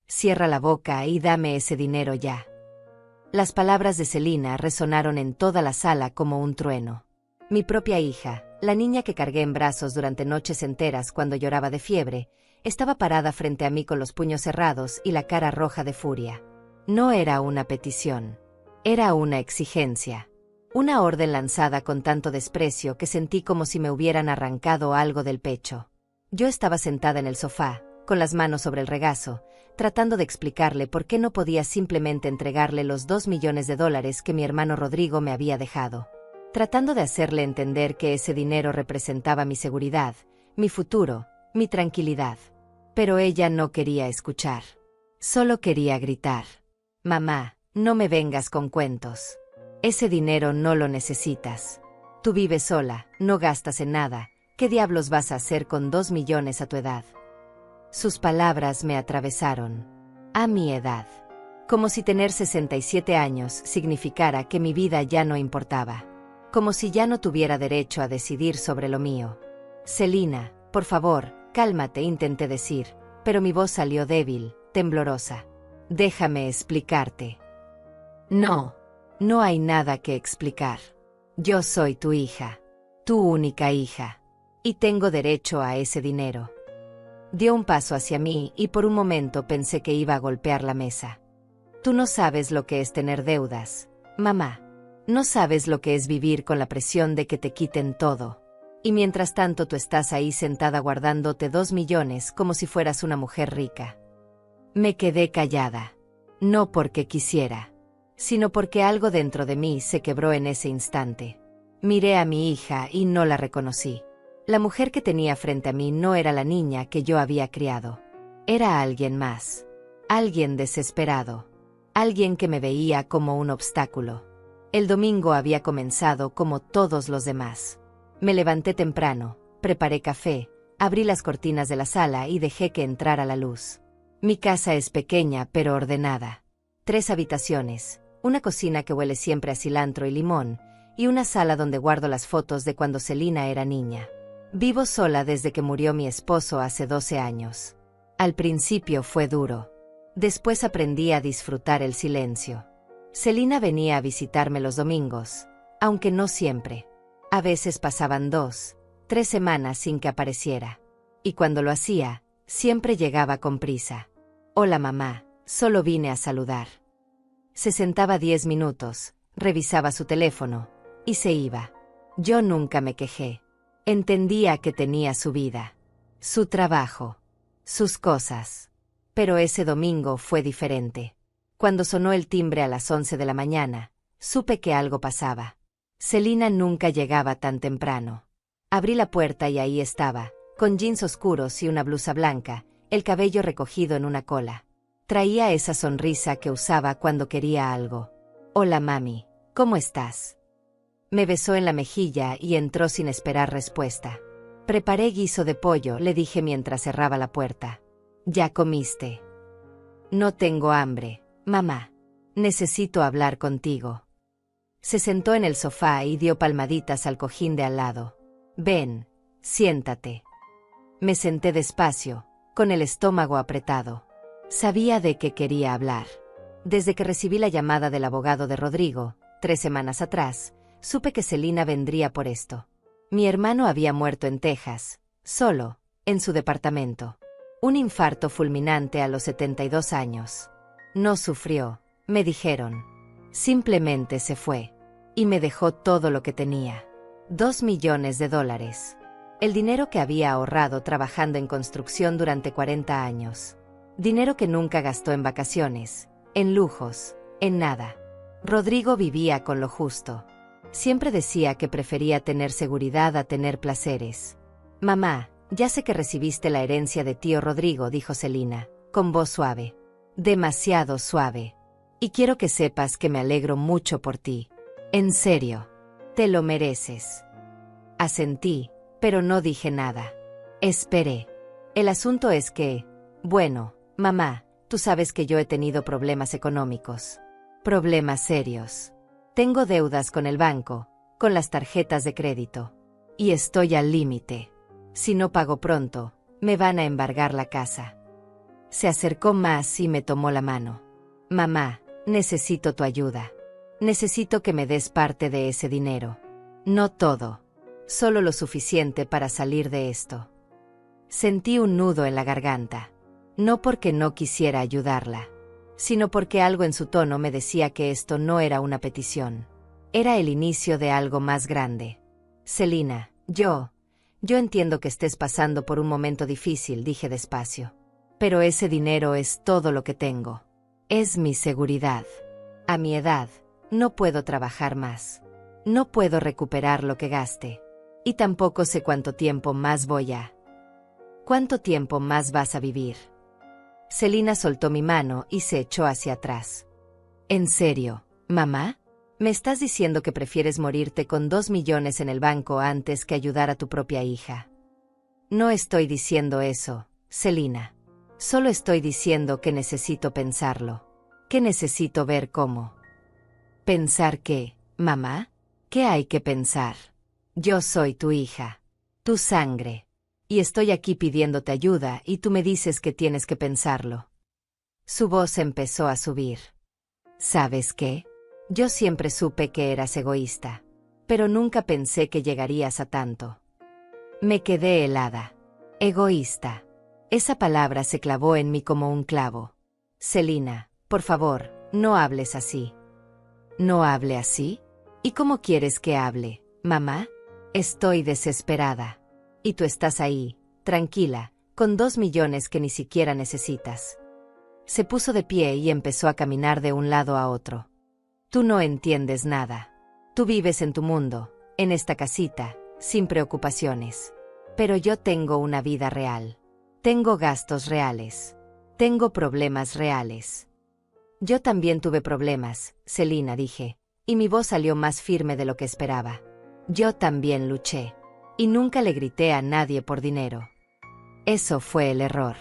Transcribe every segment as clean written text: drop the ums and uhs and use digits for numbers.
Cierra la boca y dame ese dinero ya. Las palabras de Celina resonaron en toda la sala como un trueno. Mi propia hija, la niña que cargué en brazos durante noches enteras cuando lloraba de fiebre, estaba parada frente a mí con los puños cerrados y la cara roja de furia. No era una petición. Era una exigencia. Una orden lanzada con tanto desprecio que sentí como si me hubieran arrancado algo del pecho. Yo estaba sentada en el sofá, con las manos sobre el regazo, tratando de explicarle por qué no podía simplemente entregarle los $2 millones que mi hermano Rodrigo me había dejado. Tratando de hacerle entender que ese dinero representaba mi seguridad, mi futuro, mi tranquilidad. Pero ella no quería escuchar. Solo quería gritar. Mamá, no me vengas con cuentos. Ese dinero no lo necesitas. Tú vives sola, no gastas en nada. ¿Qué diablos vas a hacer con 2 millones a tu edad? Sus palabras me atravesaron. A mi edad. Como si tener 67 años significara que mi vida ya no importaba. Como si ya no tuviera derecho a decidir sobre lo mío. Celina, por favor, cálmate, intenté decir, pero mi voz salió débil, temblorosa. Déjame explicarte. No, no hay nada que explicar. Yo soy tu hija. Tu única hija. Y tengo derecho a ese dinero. Dio un paso hacia mí y por un momento pensé que iba a golpear la mesa. Tú no sabes lo que es tener deudas, mamá. No sabes lo que es vivir con la presión de que te quiten todo. Y mientras tanto tú estás ahí sentada guardándote 2 millones como si fueras una mujer rica. Me quedé callada. No porque quisiera, sino porque algo dentro de mí se quebró en ese instante. Miré a mi hija y no la reconocí. La mujer que tenía frente a mí no era la niña que yo había criado. Era alguien más. Alguien desesperado. Alguien que me veía como un obstáculo. El domingo había comenzado como todos los demás. Me levanté temprano, preparé café, abrí las cortinas de la sala y dejé que entrara la luz. Mi casa es pequeña pero ordenada. 3 habitaciones, una cocina que huele siempre a cilantro y limón, y una sala donde guardo las fotos de cuando Celina era niña. Vivo sola desde que murió mi esposo hace 12 años. Al principio fue duro. Después aprendí a disfrutar el silencio. Celina venía a visitarme los domingos, aunque no siempre. A veces pasaban 2, 3 semanas sin que apareciera. Y cuando lo hacía, siempre llegaba con prisa. Hola mamá, solo vine a saludar. Se sentaba 10 minutos, revisaba su teléfono, y se iba. Yo nunca me quejé. Entendía que tenía su vida, su trabajo, sus cosas. Pero ese domingo fue diferente. Cuando sonó el timbre a las 11 de la mañana, supe que algo pasaba. Celina nunca llegaba tan temprano. Abrí la puerta y ahí estaba, con jeans oscuros y una blusa blanca, el cabello recogido en una cola. Traía esa sonrisa que usaba cuando quería algo. Hola mami, ¿cómo estás? Me besó en la mejilla y entró sin esperar respuesta. Preparé guiso de pollo, le dije mientras cerraba la puerta. ¿Ya comiste? No tengo hambre, mamá. Necesito hablar contigo. Se sentó en el sofá y dio palmaditas al cojín de al lado. Ven, siéntate. Me senté despacio, con el estómago apretado. Sabía de qué quería hablar. Desde que recibí la llamada del abogado de Rodrigo, 3 semanas atrás, supe que Celina vendría por esto. Mi hermano había muerto en Texas, solo, en su departamento. Un infarto fulminante a los 72 años. No sufrió, me dijeron. Simplemente se fue. Y me dejó todo lo que tenía. $2 millones. El dinero que había ahorrado trabajando en construcción durante 40 años. Dinero que nunca gastó en vacaciones, en lujos, en nada. Rodrigo vivía con lo justo. Siempre decía que prefería tener seguridad a tener placeres. Mamá, ya sé que recibiste la herencia de tío Rodrigo, dijo Celina, con voz suave. Demasiado suave. Y quiero que sepas que me alegro mucho por ti. En serio. Te lo mereces. Asentí, pero no dije nada. Esperé. El asunto es que, bueno, mamá, tú sabes que yo he tenido problemas económicos. Problemas serios. Tengo deudas con el banco, con las tarjetas de crédito. Y estoy al límite. Si no pago pronto, me van a embargar la casa. Se acercó más y me tomó la mano. Mamá, necesito tu ayuda. Necesito que me des parte de ese dinero. No todo. Solo lo suficiente para salir de esto. Sentí un nudo en la garganta. No porque no quisiera ayudarla, sino porque algo en su tono me decía que esto no era una petición. Era el inicio de algo más grande. Selina, yo entiendo que estés pasando por un momento difícil, dije despacio. Pero ese dinero es todo lo que tengo. Es mi seguridad. A mi edad, no puedo trabajar más. No puedo recuperar lo que gaste. Y tampoco sé cuánto tiempo más voy a... ¿Cuánto tiempo más vas a vivir? Selina soltó mi mano y se echó hacia atrás. ¿En serio, mamá? ¿Me estás diciendo que prefieres morirte con 2 millones en el banco antes que ayudar a tu propia hija? No estoy diciendo eso, Selina. Solo estoy diciendo que necesito pensarlo. Que necesito ver cómo. ¿Pensar qué, mamá? ¿Qué hay que pensar? Yo soy tu hija. Tu sangre. Y estoy aquí pidiéndote ayuda y tú me dices que tienes que pensarlo. Su voz empezó a subir. ¿Sabes qué? Yo siempre supe que eras egoísta, pero nunca pensé que llegarías a tanto. Me quedé helada. Egoísta. Esa palabra se clavó en mí como un clavo. Selina, por favor, no hables así. ¿No hable así? ¿Y cómo quieres que hable, mamá? Estoy desesperada. Y tú estás ahí, tranquila, con 2 millones que ni siquiera necesitas. Se puso de pie y empezó a caminar de un lado a otro. Tú no entiendes nada. Tú vives en tu mundo, en esta casita, sin preocupaciones. Pero yo tengo una vida real. Tengo gastos reales. Tengo problemas reales. Yo también tuve problemas, Selina, dije, y mi voz salió más firme de lo que esperaba. Yo también luché. Y nunca le grité a nadie por dinero. Eso fue el error.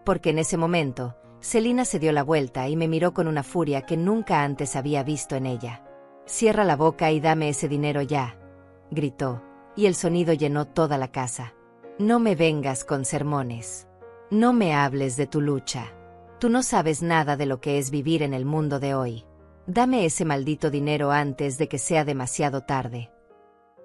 Porque en ese momento, Selina se dio la vuelta y me miró con una furia que nunca antes había visto en ella. «Cierra la boca y dame ese dinero ya», gritó, y el sonido llenó toda la casa. «No me vengas con sermones. No me hables de tu lucha. Tú no sabes nada de lo que es vivir en el mundo de hoy. Dame ese maldito dinero antes de que sea demasiado tarde».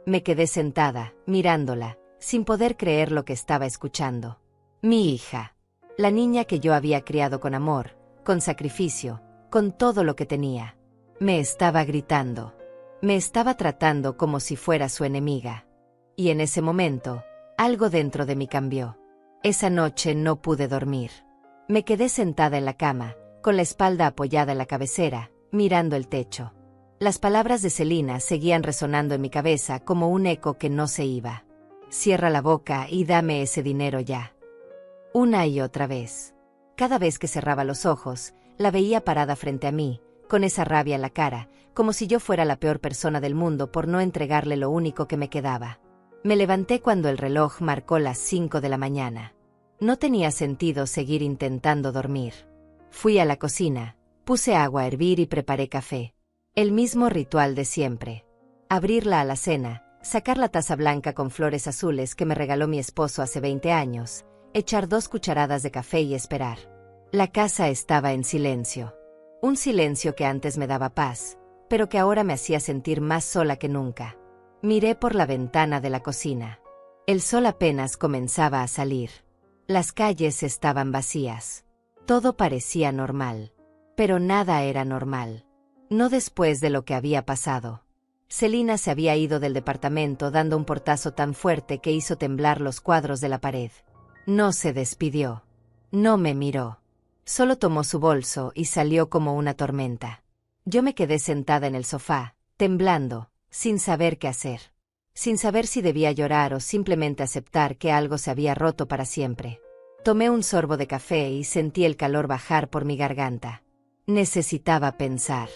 Me quedé sentada, mirándola, sin poder creer lo que estaba escuchando. Mi hija. La niña que yo había criado con amor, con sacrificio, con todo lo que tenía. Me estaba gritando. Me estaba tratando como si fuera su enemiga. Y en ese momento, algo dentro de mí cambió. Esa noche no pude dormir. Me quedé sentada en la cama, con la espalda apoyada en la cabecera, mirando el techo. Las palabras de Selina seguían resonando en mi cabeza como un eco que no se iba. «Cierra la boca y dame ese dinero ya». Una y otra vez. Cada vez que cerraba los ojos, la veía parada frente a mí, con esa rabia en la cara, como si yo fuera la peor persona del mundo por no entregarle lo único que me quedaba. Me levanté cuando el reloj marcó las 5 de la mañana. No tenía sentido seguir intentando dormir. Fui a la cocina, puse agua a hervir y preparé café. El mismo ritual de siempre. Abrir la alacena, sacar la taza blanca con flores azules que me regaló mi esposo hace 20 años, echar 2 cucharadas de café y esperar. La casa estaba en silencio. Un silencio que antes me daba paz, pero que ahora me hacía sentir más sola que nunca. Miré por la ventana de la cocina. El sol apenas comenzaba a salir. Las calles estaban vacías. Todo parecía normal. Pero nada era normal. No después de lo que había pasado. Selina se había ido del departamento dando un portazo tan fuerte que hizo temblar los cuadros de la pared. No se despidió. No me miró. Solo tomó su bolso y salió como una tormenta. Yo me quedé sentada en el sofá, temblando, sin saber qué hacer. Sin saber si debía llorar o simplemente aceptar que algo se había roto para siempre. Tomé un sorbo de café y sentí el calor bajar por mi garganta. Necesitaba pensar.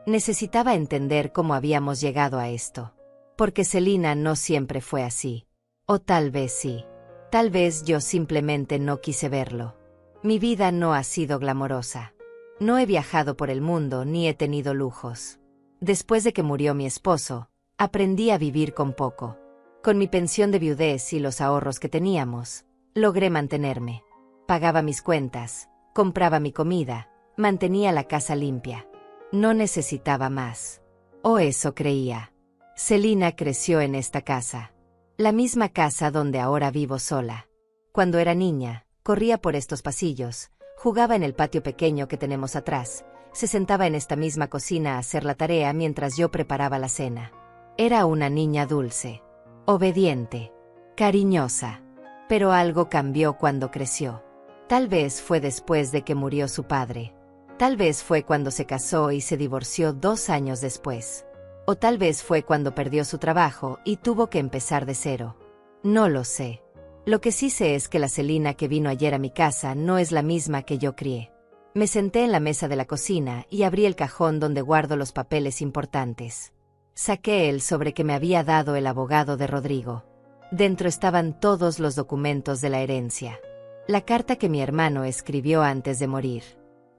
Necesitaba entender cómo habíamos llegado a esto. Porque Selina no siempre fue así. O tal vez sí. Tal vez yo simplemente no quise verlo. Mi vida no ha sido glamorosa. No he viajado por el mundo ni he tenido lujos. Después de que murió mi esposo, aprendí a vivir con poco. Con mi pensión de viudez y los ahorros que teníamos, logré mantenerme. Pagaba mis cuentas, compraba mi comida, mantenía la casa limpia. No necesitaba más. O eso creía. Celina creció en esta casa. La misma casa donde ahora vivo sola. Cuando era niña, corría por estos pasillos, jugaba en el patio pequeño que tenemos atrás, se sentaba en esta misma cocina a hacer la tarea mientras yo preparaba la cena. Era una niña dulce, obediente, cariñosa. Pero algo cambió cuando creció. Tal vez fue después de que murió su padre. Tal vez fue cuando se casó y se divorció 2 años después. O tal vez fue cuando perdió su trabajo y tuvo que empezar de cero. No lo sé. Lo que sí sé es que la Celina que vino ayer a mi casa no es la misma que yo crié. Me senté en la mesa de la cocina y abrí el cajón donde guardo los papeles importantes. Saqué el sobre que me había dado el abogado de Rodrigo. Dentro estaban todos los documentos de la herencia. La carta que mi hermano escribió antes de morir.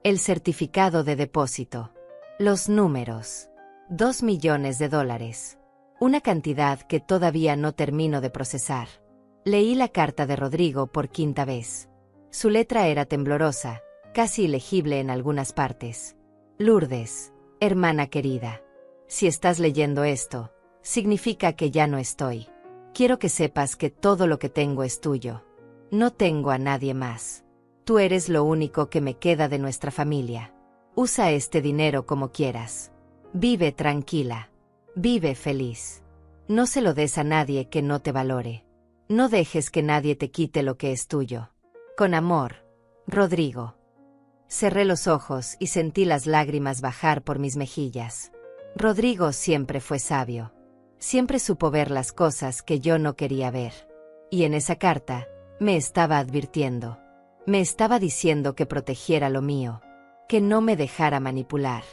El certificado de depósito. Los números. $2 millones. Una cantidad que todavía no termino de procesar. Leí la carta de Rodrigo por 5ª vez. Su letra era temblorosa, casi ilegible en algunas partes. Lourdes, hermana querida. Si estás leyendo esto, significa que ya no estoy. Quiero que sepas que todo lo que tengo es tuyo. No tengo a nadie más. Tú eres lo único que me queda de nuestra familia. Usa este dinero como quieras. Vive tranquila. Vive feliz. No se lo des a nadie que no te valore. No dejes que nadie te quite lo que es tuyo. Con amor, Rodrigo. Cerré los ojos y sentí las lágrimas bajar por mis mejillas. Rodrigo siempre fue sabio. Siempre supo ver las cosas que yo no quería ver. Y en esa carta, me estaba advirtiendo. Me estaba diciendo que protegiera lo mío. Que no me dejara manipular.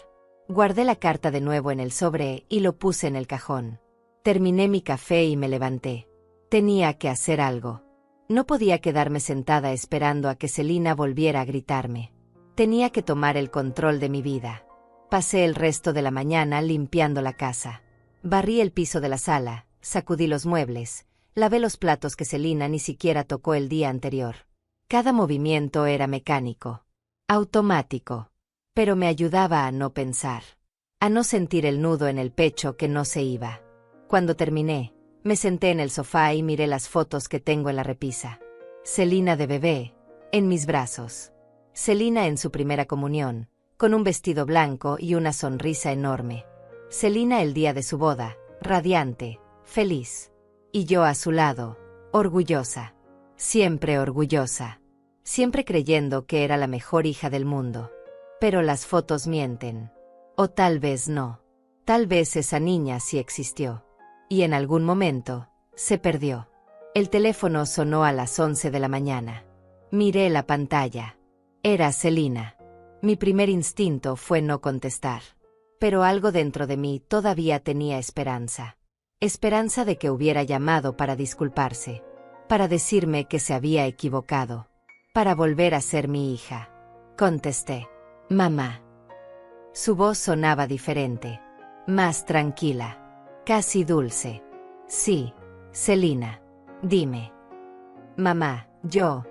Guardé la carta de nuevo en el sobre y lo puse en el cajón. Terminé mi café y me levanté. Tenía que hacer algo. No podía quedarme sentada esperando a que Celina volviera a gritarme. Tenía que tomar el control de mi vida. Pasé el resto de la mañana limpiando la casa. Barrí el piso de la sala, sacudí los muebles, lavé los platos que Celina ni siquiera tocó el día anterior. Cada movimiento era mecánico, automático, pero me ayudaba a no pensar, a no sentir el nudo en el pecho que no se iba. Cuando terminé, me senté en el sofá y miré las fotos que tengo en la repisa. Celina de bebé, en mis brazos. Celina en su primera comunión, con un vestido blanco y una sonrisa enorme. Celina el día de su boda, radiante, feliz. Y yo a su lado, orgullosa. Siempre orgullosa. Siempre creyendo que era la mejor hija del mundo. Pero las fotos mienten. O tal vez no. Tal vez esa niña sí existió. Y en algún momento, se perdió. El teléfono sonó a las 11 de la mañana. Miré la pantalla. Era Celina. Mi primer instinto fue no contestar. Pero algo dentro de mí todavía tenía esperanza. Esperanza de que hubiera llamado para disculparse. Para decirme que se había equivocado. Para volver a ser mi hija. Contesté. Mamá. Su voz sonaba diferente. Más tranquila. Casi dulce. Sí, Celina. Dime. Mamá, yo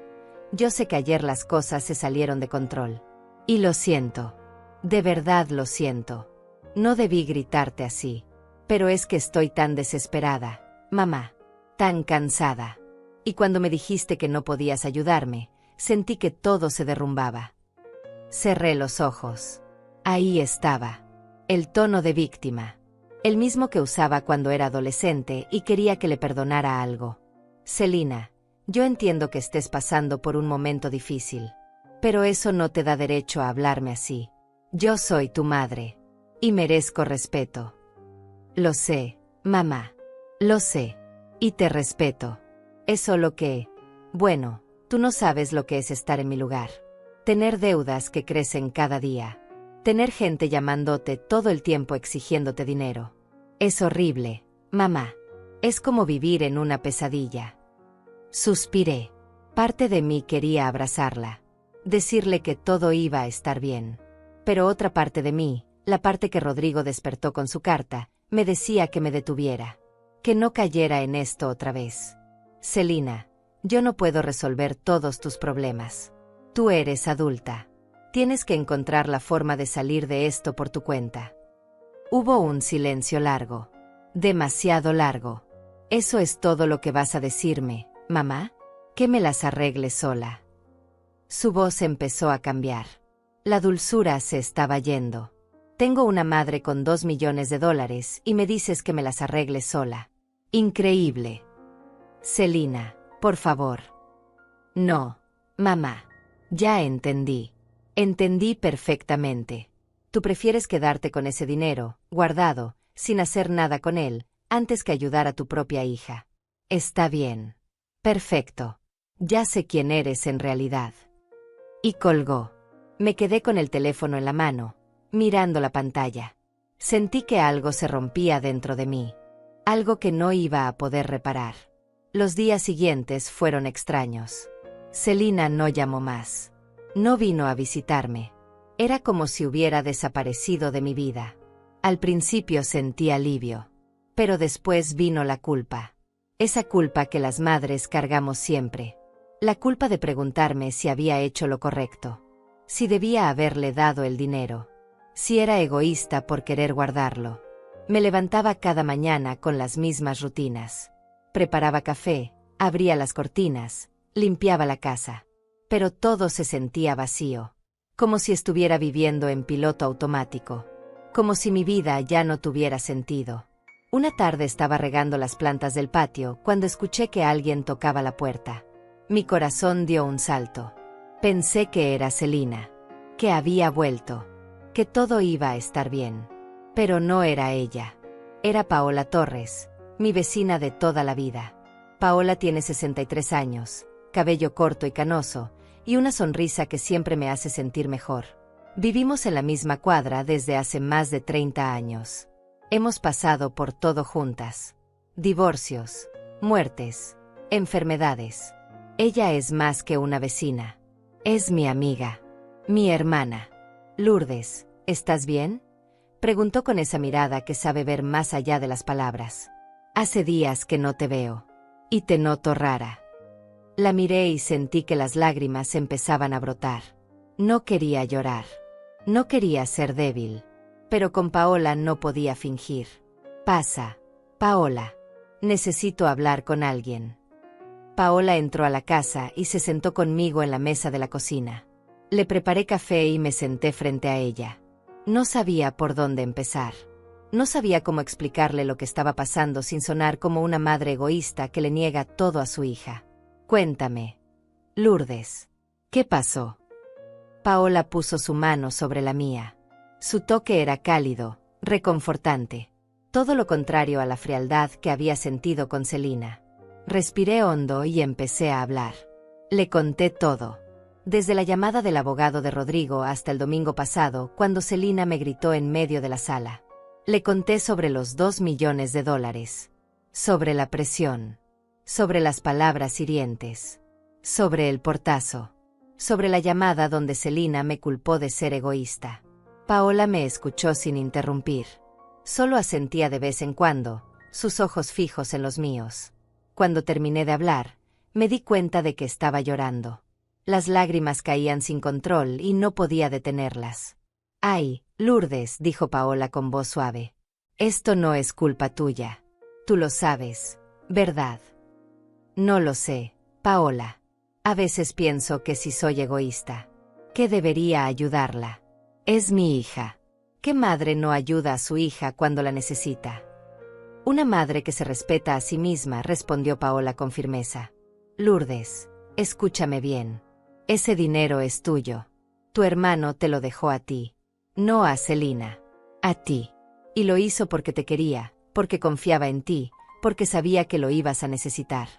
sé que ayer las cosas se salieron de control. Y lo siento. De verdad lo siento. No debí gritarte así. Pero es que estoy tan desesperada, mamá. Tan cansada. Y cuando me dijiste que no podías ayudarme, sentí que todo se derrumbaba. Cerré los ojos. Ahí estaba. El tono de víctima. El mismo que usaba cuando era adolescente y quería que le perdonara algo. Celina, yo entiendo que estés pasando por un momento difícil. Pero eso no te da derecho a hablarme así. Yo soy tu madre. Y merezco respeto. Lo sé, mamá. Lo sé. Y te respeto. Es solo que, bueno, tú no sabes lo que es estar en mi lugar. Tener deudas que crecen cada día. Tener gente llamándote todo el tiempo exigiéndote dinero. Es horrible, mamá. Es como vivir en una pesadilla. Suspiré. Parte de mí quería abrazarla. Decirle que todo iba a estar bien. Pero otra parte de mí, la parte que Rodrigo despertó con su carta, me decía que me detuviera. Que no cayera en esto otra vez. Celina, yo no puedo resolver todos tus problemas. Tú eres adulta. Tienes que encontrar la forma de salir de esto por tu cuenta. Hubo un silencio largo. Demasiado largo. ¿Eso es todo lo que vas a decirme, mamá? Que me las arregle sola. Su voz empezó a cambiar. La dulzura se estaba yendo. Tengo una madre con $2 millones y me dices que me las arregle sola. Increíble. Selina, por favor. No, mamá. Ya entendí. Entendí perfectamente. Tú prefieres quedarte con ese dinero, guardado, sin hacer nada con él, antes que ayudar a tu propia hija. Está bien. Perfecto. Ya sé quién eres en realidad. Y colgó. Me quedé con el teléfono en la mano, mirando la pantalla. Sentí que algo se rompía dentro de mí. Algo que no iba a poder reparar. Los días siguientes fueron extraños. Selina no llamó más. No vino a visitarme. Era como si hubiera desaparecido de mi vida. Al principio sentí alivio. Pero después vino la culpa. Esa culpa que las madres cargamos siempre. La culpa de preguntarme si había hecho lo correcto. Si debía haberle dado el dinero. Si era egoísta por querer guardarlo. Me levantaba cada mañana con las mismas rutinas. Preparaba café, abría las cortinas, limpiaba la casa. Pero todo se sentía vacío. Como si estuviera viviendo en piloto automático. Como si mi vida ya no tuviera sentido. Una tarde estaba regando las plantas del patio cuando escuché que alguien tocaba la puerta. Mi corazón dio un salto. Pensé que era Selina. Que había vuelto. Que todo iba a estar bien. Pero no era ella. Era Paola Torres, mi vecina de toda la vida. Paola tiene 63 años, cabello corto y canoso, y una sonrisa que siempre me hace sentir mejor. Vivimos en la misma cuadra desde hace más de 30 años. Hemos pasado por todo juntas. Divorcios, muertes, enfermedades. Ella es más que una vecina. Es mi amiga, mi hermana. Lourdes, ¿estás bien? Preguntó con esa mirada que sabe ver más allá de las palabras. Hace días que no te veo. Y te noto rara. La miré y sentí que las lágrimas empezaban a brotar. No quería llorar. No quería ser débil. Pero con Paola no podía fingir. Pasa, Paola. Necesito hablar con alguien. Paola entró a la casa y se sentó conmigo en la mesa de la cocina. Le preparé café y me senté frente a ella. No sabía por dónde empezar. No sabía cómo explicarle lo que estaba pasando sin sonar como una madre egoísta que le niega todo a su hija. Cuéntame, Lourdes, ¿qué pasó? Paola puso su mano sobre la mía. Su toque era cálido, reconfortante. Todo lo contrario a la frialdad que había sentido con Selina. Respiré hondo y empecé a hablar. Le conté todo. Desde la llamada del abogado de Rodrigo hasta el domingo pasado, cuando Selina me gritó en medio de la sala. Le conté sobre los $2 millones. Sobre la presión. Sobre las palabras hirientes. Sobre el portazo. Sobre la llamada donde Selina me culpó de ser egoísta. Paola me escuchó sin interrumpir. Solo asentía de vez en cuando, sus ojos fijos en los míos. Cuando terminé de hablar, me di cuenta de que estaba llorando. Las lágrimas caían sin control y no podía detenerlas. «Ay, Lourdes», dijo Paola con voz suave. «Esto no es culpa tuya. Tú lo sabes, ¿verdad?» «No lo sé, Paola. A veces pienso que si soy egoísta, que debería ayudarla. Es mi hija. ¿Qué madre no ayuda a su hija cuando la necesita?» «Una madre que se respeta a sí misma», respondió Paola con firmeza. «Lourdes, escúchame bien. Ese dinero es tuyo. Tu hermano te lo dejó a ti. No a Selina. A ti. Y lo hizo porque te quería, porque confiaba en ti, porque sabía que lo ibas a necesitar.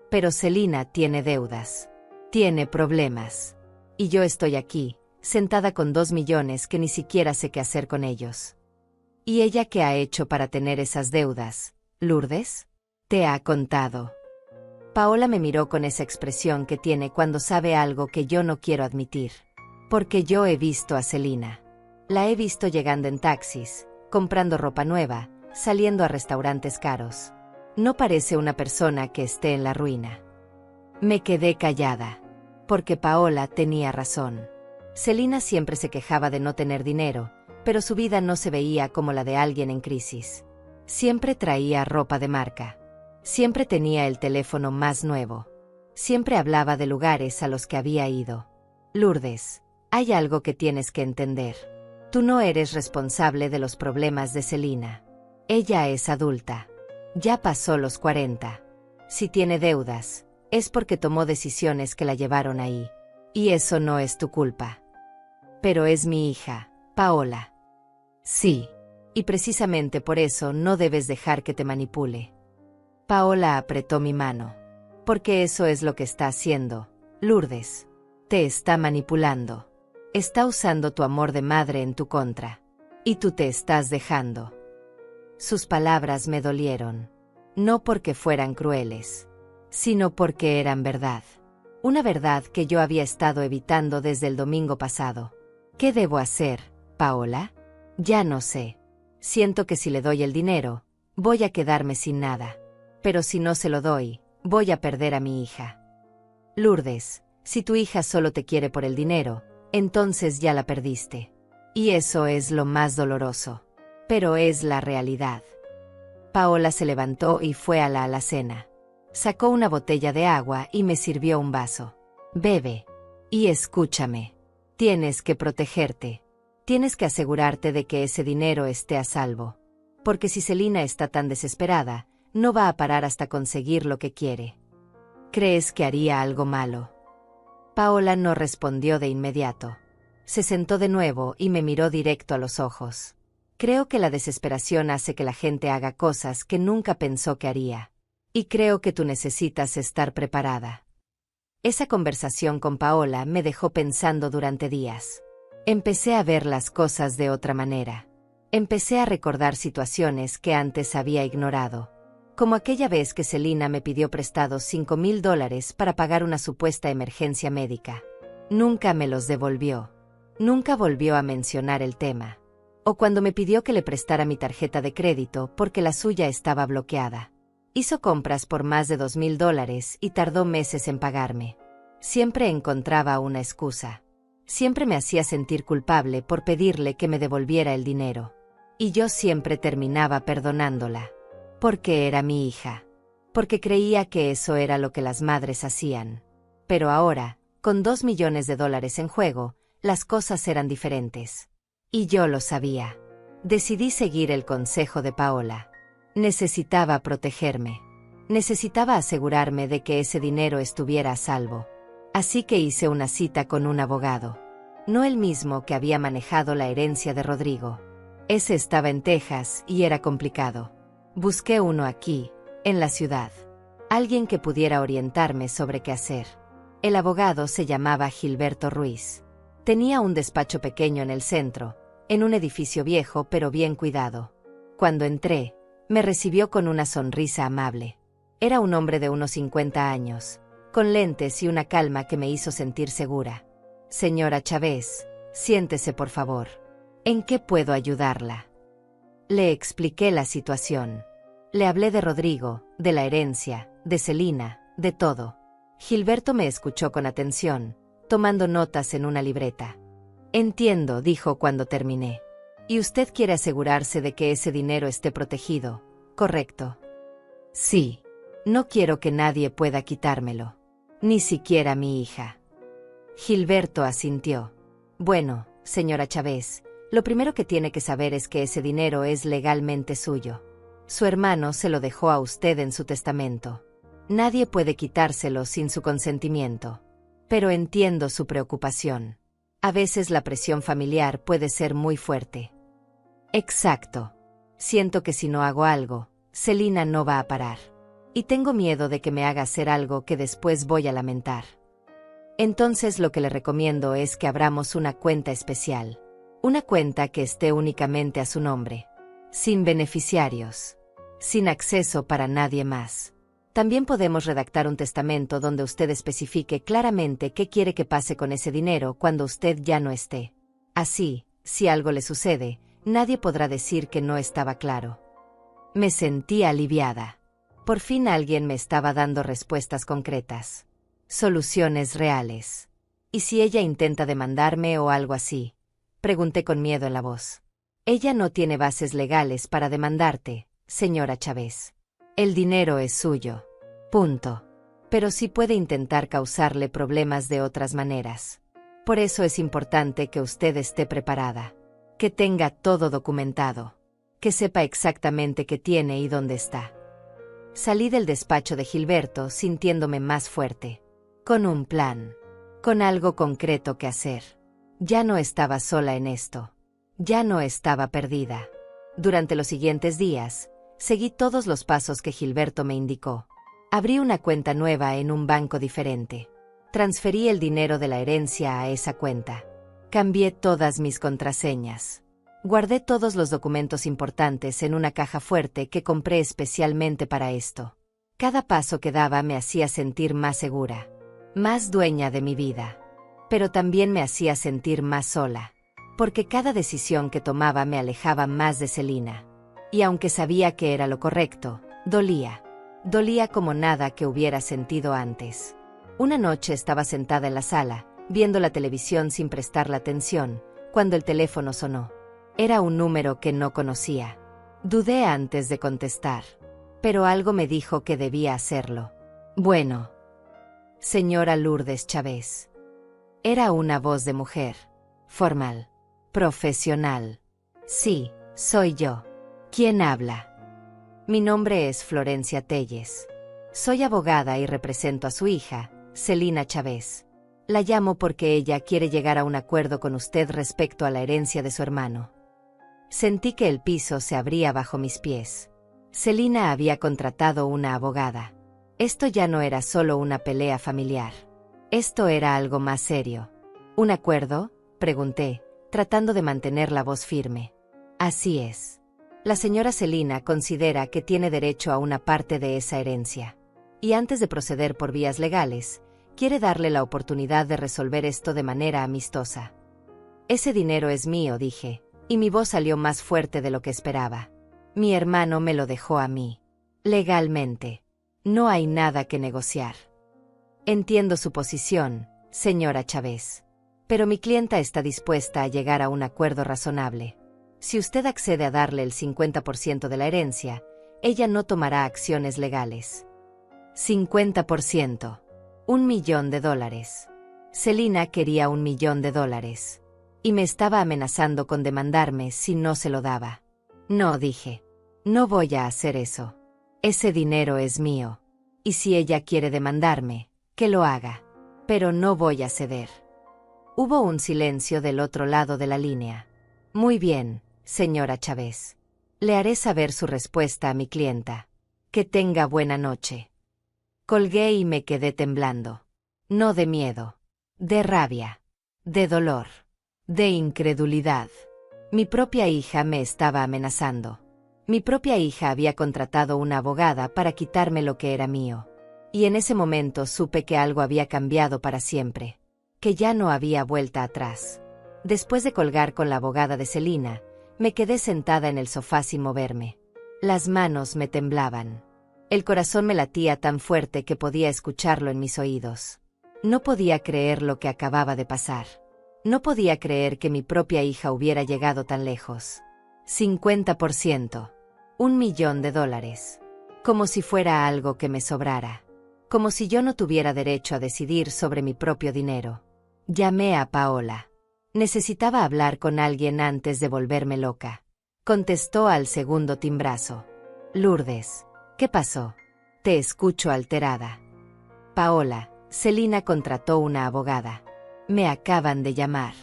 Pero Selina tiene deudas. Tiene problemas. Y yo estoy aquí, sentada con 2 millones que ni siquiera sé qué hacer con ellos. ¿Y ella qué ha hecho para tener esas deudas, Lourdes? ¿Te ha contado?» Paola me miró con esa expresión que tiene cuando sabe algo que yo no quiero admitir. Porque yo he visto a Selina. La he visto llegando en taxis, comprando ropa nueva, saliendo a restaurantes caros. No parece una persona que esté en la ruina. Me quedé callada. Porque Paola tenía razón. Celina siempre se quejaba de no tener dinero, pero su vida no se veía como la de alguien en crisis. Siempre traía ropa de marca. Siempre tenía el teléfono más nuevo. Siempre hablaba de lugares a los que había ido. Lourdes, hay algo que tienes que entender. Tú no eres responsable de los problemas de Celina. Ella es adulta. Ya pasó los 40. Si tiene deudas, es porque tomó decisiones que la llevaron ahí. Y eso no es tu culpa. Pero es mi hija, Paola. Sí. Y precisamente por eso no debes dejar que te manipule. Paola apretó mi mano. Porque eso es lo que está haciendo, Lourdes. Te está manipulando. Está usando tu amor de madre en tu contra. Y tú te estás dejando. Sus palabras me dolieron. No porque fueran crueles, sino porque eran verdad. Una verdad que yo había estado evitando desde el domingo pasado. ¿Qué debo hacer, Paola? Ya no sé. Siento que si le doy el dinero, voy a quedarme sin nada. Pero si no se lo doy, voy a perder a mi hija. Lourdes, si tu hija solo te quiere por el dinero, entonces ya la perdiste. Y eso es lo más doloroso. Pero es la realidad. Paola se levantó y fue a la alacena. Sacó una botella de agua y me sirvió un vaso. Bebe. Y escúchame. Tienes que protegerte. Tienes que asegurarte de que ese dinero esté a salvo. Porque si Celina está tan desesperada, no va a parar hasta conseguir lo que quiere. ¿Crees que haría algo malo? Paola no respondió de inmediato. Se sentó de nuevo y me miró directo a los ojos. Creo que la desesperación hace que la gente haga cosas que nunca pensó que haría. Y creo que tú necesitas estar preparada. Esa conversación con Paola me dejó pensando durante días. Empecé a ver las cosas de otra manera. Empecé a recordar situaciones que antes había ignorado. Como aquella vez que Celina me pidió prestados $5,000 para pagar una supuesta emergencia médica. Nunca me los devolvió. Nunca volvió a mencionar el tema. O cuando me pidió que le prestara mi tarjeta de crédito porque la suya estaba bloqueada. Hizo compras por más de $2,000 y tardó meses en pagarme. Siempre encontraba una excusa. Siempre me hacía sentir culpable por pedirle que me devolviera el dinero. Y yo siempre terminaba perdonándola. Porque era mi hija. Porque creía que eso era lo que las madres hacían. Pero ahora, con $2 millones en juego, las cosas eran diferentes. Y yo lo sabía. Decidí seguir el consejo de Paola. Necesitaba protegerme. Necesitaba asegurarme de que ese dinero estuviera a salvo. Así que hice una cita con un abogado. No el mismo que había manejado la herencia de Rodrigo. Ese estaba en Texas y era complicado. Busqué uno aquí, en la ciudad. Alguien que pudiera orientarme sobre qué hacer. El abogado se llamaba Gilberto Ruiz. Tenía un despacho pequeño en el centro, en un edificio viejo pero bien cuidado. Cuando entré, me recibió con una sonrisa amable. Era un hombre de unos 50 años, con lentes y una calma que me hizo sentir segura. Señora Chávez, siéntese por favor. ¿En qué puedo ayudarla? Le expliqué la situación. Le hablé de Rodrigo, de la herencia, de Celina, de todo. Gilberto me escuchó con atención, tomando notas en una libreta. Entiendo, dijo cuando terminé. Y usted quiere asegurarse de que ese dinero esté protegido, ¿correcto? Sí. No quiero que nadie pueda quitármelo. Ni siquiera mi hija. Gilberto asintió. Bueno, señora Chávez, lo primero que tiene que saber es que ese dinero es legalmente suyo. Su hermano se lo dejó a usted en su testamento. Nadie puede quitárselo sin su consentimiento. Pero entiendo su preocupación. A veces la presión familiar puede ser muy fuerte. Exacto. Siento que si no hago algo, Celina no va a parar. Y tengo miedo de que me haga hacer algo que después voy a lamentar. Entonces lo que le recomiendo es que abramos una cuenta especial. Una cuenta que esté únicamente a su nombre. Sin beneficiarios. Sin acceso para nadie más. También podemos redactar un testamento donde usted especifique claramente qué quiere que pase con ese dinero cuando usted ya no esté. Así, si algo le sucede, nadie podrá decir que no estaba claro. Me sentí aliviada. Por fin alguien me estaba dando respuestas concretas. Soluciones reales. ¿Y si ella intenta demandarme o algo así? Pregunté con miedo en la voz. Ella no tiene bases legales para demandarte, señora Chávez. El dinero es suyo. Punto. Pero sí puede intentar causarle problemas de otras maneras. Por eso es importante que usted esté preparada. Que tenga todo documentado. Que sepa exactamente qué tiene y dónde está. Salí del despacho de Gilberto sintiéndome más fuerte. Con un plan. Con algo concreto que hacer. Ya no estaba sola en esto. Ya no estaba perdida. Durante los siguientes días, seguí todos los pasos que Gilberto me indicó. Abrí una cuenta nueva en un banco diferente. Transferí el dinero de la herencia a esa cuenta. Cambié todas mis contraseñas. Guardé todos los documentos importantes en una caja fuerte que compré especialmente para esto. Cada paso que daba me hacía sentir más segura, más dueña de mi vida. Pero también me hacía sentir más sola, porque cada decisión que tomaba me alejaba más de Celina. Y aunque sabía que era lo correcto, dolía. Dolía como nada que hubiera sentido antes. Una noche estaba sentada en la sala, viendo la televisión sin prestarle atención, cuando el teléfono sonó. Era un número que no conocía. Dudé antes de contestar, pero algo me dijo que debía hacerlo. Bueno. Señora Lourdes Chávez. Era una voz de mujer. Formal. Profesional. Sí, soy yo. ¿Quién habla? Mi nombre es Florencia Telles. Soy abogada y represento a su hija, Celina Chávez. La llamo porque ella quiere llegar a un acuerdo con usted respecto a la herencia de su hermano. Sentí que el piso se abría bajo mis pies. Celina había contratado una abogada. Esto ya no era solo una pelea familiar. Esto era algo más serio. ¿Un acuerdo?, pregunté, tratando de mantener la voz firme. Así es. La señora Celina considera que tiene derecho a una parte de esa herencia. Y antes de proceder por vías legales, quiere darle la oportunidad de resolver esto de manera amistosa. Ese dinero es mío, dije, y mi voz salió más fuerte de lo que esperaba. Mi hermano me lo dejó a mí. Legalmente. No hay nada que negociar. Entiendo su posición, señora Chávez. Pero mi clienta está dispuesta a llegar a un acuerdo razonable. Si usted accede a darle el 50% de la herencia, ella no tomará acciones legales. 50%. $1.000.000. Celina quería $1.000.000. Y me estaba amenazando con demandarme si no se lo daba. No, dije. No voy a hacer eso. Ese dinero es mío. Y si ella quiere demandarme, que lo haga. Pero no voy a ceder. Hubo un silencio del otro lado de la línea. Muy bien, señora Chávez. Le haré saber su respuesta a mi clienta. Que tenga buena noche. Colgué y me quedé temblando. No de miedo. De rabia. De dolor. De incredulidad. Mi propia hija me estaba amenazando. Mi propia hija había contratado una abogada para quitarme lo que era mío. Y en ese momento supe que algo había cambiado para siempre. Que ya no había vuelta atrás. Después de colgar con la abogada de Celina, me quedé sentada en el sofá sin moverme. Las manos me temblaban. El corazón me latía tan fuerte que podía escucharlo en mis oídos. No podía creer lo que acababa de pasar. No podía creer que mi propia hija hubiera llegado tan lejos. 50%. $1.000.000. Como si fuera algo que me sobrara. Como si yo no tuviera derecho a decidir sobre mi propio dinero. Llamé a Paola. Necesitaba hablar con alguien antes de volverme loca. Contestó al segundo timbrazo. Lourdes. ¿Qué pasó? Te escucho alterada. Paola, Celina contrató una abogada. Me acaban de llamar.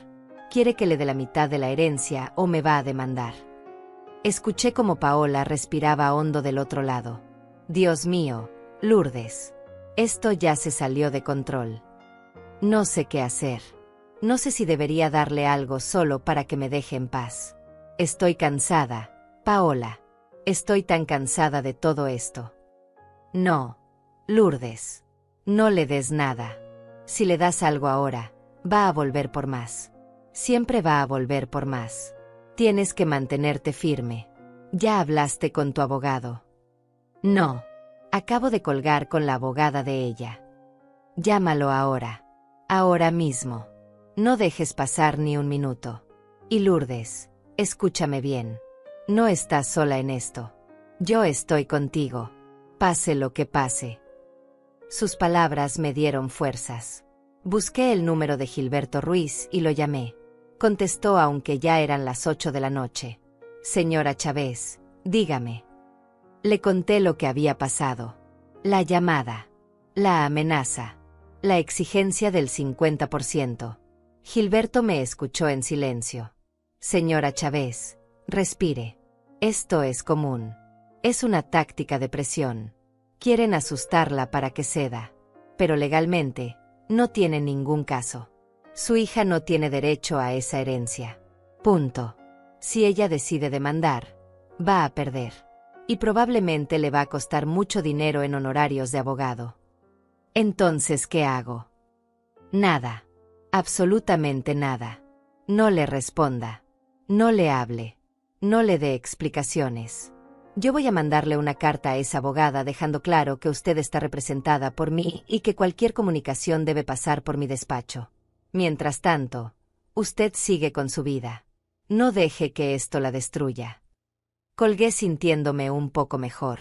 Quiere que le dé la mitad de la herencia o me va a demandar. Escuché como Paola respiraba hondo del otro lado. Dios mío, Lourdes. Esto ya se salió de control. No sé qué hacer. No sé si debería darle algo solo para que me deje en paz. Estoy cansada, Paola. Estoy tan cansada de todo esto. No, Lourdes. No le des nada. Si le das algo ahora, va a volver por más. Siempre va a volver por más. Tienes que mantenerte firme. ¿Ya hablaste con tu abogado? No. Acabo de colgar con la abogada de ella. Llámalo ahora. Ahora mismo. No dejes pasar ni un minuto. Y Lourdes, escúchame bien. No estás sola en esto. Yo estoy contigo. Pase lo que pase. Sus palabras me dieron fuerzas. Busqué el número de Gilberto Ruiz y lo llamé. Contestó aunque ya eran las 8 de la noche. Señora Chávez, dígame. Le conté lo que había pasado. La llamada. La amenaza. La exigencia del 50%. Gilberto me escuchó en silencio. Señora Chávez, respire. Esto es común. Es una táctica de presión. Quieren asustarla para que ceda. Pero legalmente, no tiene ningún caso. Su hija no tiene derecho a esa herencia. Punto. Si ella decide demandar, va a perder. Y probablemente le va a costar mucho dinero en honorarios de abogado. Entonces, ¿qué hago? Nada. Absolutamente nada. No le responda. No le hable. No le dé explicaciones. Yo voy a mandarle una carta a esa abogada dejando claro que usted está representada por mí y que cualquier comunicación debe pasar por mi despacho. Mientras tanto, usted sigue con su vida. No deje que esto la destruya. Colgué sintiéndome un poco mejor.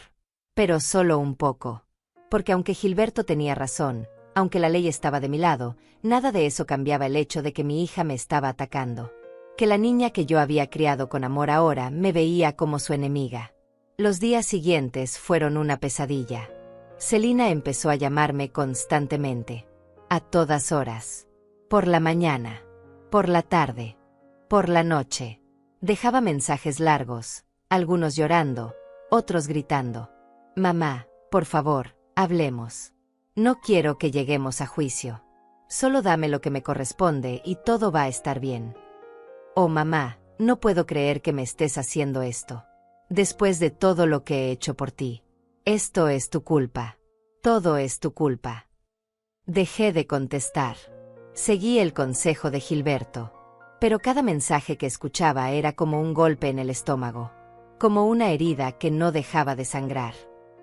Pero solo un poco. Porque aunque Gilberto tenía razón, aunque la ley estaba de mi lado, nada de eso cambiaba el hecho de que mi hija me estaba atacando. Que la niña que yo había criado con amor ahora me veía como su enemiga. Los días siguientes fueron una pesadilla. Celina empezó a llamarme constantemente. A todas horas. Por la mañana. Por la tarde. Por la noche. Dejaba mensajes largos, algunos llorando, otros gritando. Mamá, por favor, hablemos. No quiero que lleguemos a juicio. Solo dame lo que me corresponde y todo va a estar bien. Oh mamá, no puedo creer que me estés haciendo esto. Después de todo lo que he hecho por ti. Esto es tu culpa. Todo es tu culpa. Dejé de contestar. Seguí el consejo de Gilberto. Pero cada mensaje que escuchaba era como un golpe en el estómago. Como una herida que no dejaba de sangrar.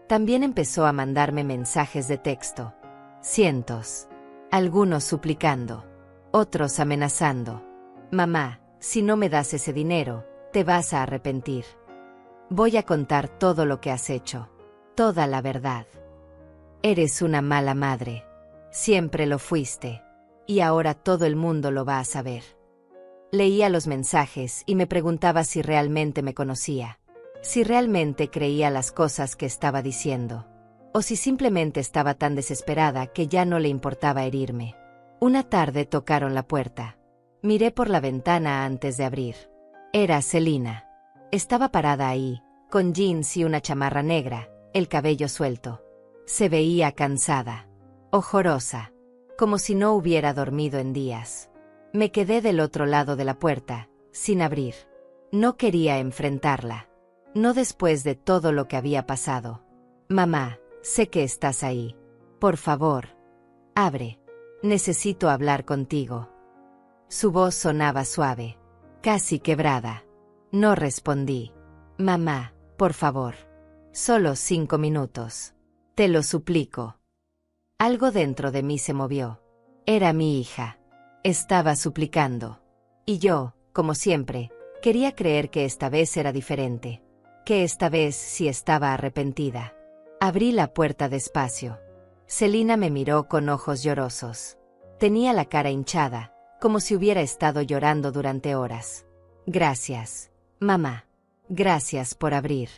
También empezó a mandarme mensajes de texto. Cientos. Algunos suplicando. Otros amenazando. Mamá, si no me das ese dinero, te vas a arrepentir. Voy a contar todo lo que has hecho. Toda la verdad. Eres una mala madre. Siempre lo fuiste. Y ahora todo el mundo lo va a saber. Leía los mensajes y me preguntaba si realmente me conocía. Si realmente creía las cosas que estaba diciendo. O si simplemente estaba tan desesperada que ya no le importaba herirme. Una tarde tocaron la puerta. Miré por la ventana antes de abrir. Era Celina. Estaba parada ahí, con jeans y una chamarra negra, el cabello suelto. Se veía cansada. Ojorosa. Como si no hubiera dormido en días. Me quedé del otro lado de la puerta, sin abrir. No quería enfrentarla. No después de todo lo que había pasado. Mamá, sé que estás ahí. Por favor. Abre. Necesito hablar contigo. Su voz sonaba suave. Casi quebrada. No respondí. Mamá, por favor. Solo 5 minutos. Te lo suplico. Algo dentro de mí se movió. Era mi hija. Estaba suplicando. Y yo, como siempre, quería creer que esta vez era diferente. Que esta vez sí estaba arrepentida. Abrí la puerta despacio. Celina me miró con ojos llorosos. Tenía la cara hinchada, como si hubiera estado llorando durante horas. Gracias, mamá. Gracias por abrir.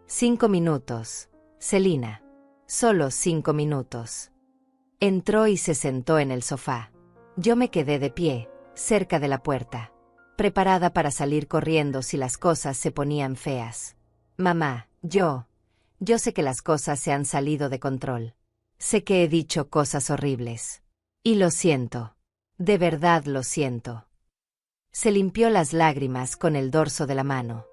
5 minutos, Celina. Solo 5 minutos. Entró y se sentó en el sofá. Yo me quedé de pie, cerca de la puerta, preparada para salir corriendo si las cosas se ponían feas. Mamá, yo sé que las cosas se han salido de control. Sé que he dicho cosas horribles. Y lo siento. De verdad lo siento. Se limpió las lágrimas con el dorso de la mano.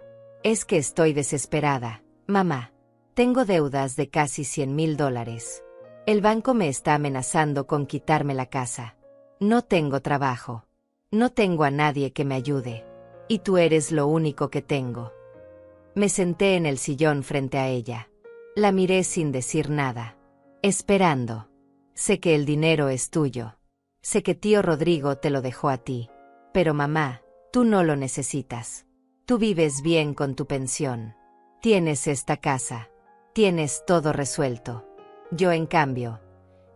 Es que estoy desesperada, mamá. Tengo deudas de casi $100,000. El banco me está amenazando con quitarme la casa. No tengo trabajo. No tengo a nadie que me ayude. Y tú eres lo único que tengo. Me senté en el sillón frente a ella. La miré sin decir nada. Esperando. Sé que el dinero es tuyo. Sé que tío Rodrigo te lo dejó a ti. Pero mamá, tú no lo necesitas. Tú vives bien con tu pensión. Tienes esta casa. Tienes todo resuelto. Yo, en cambio,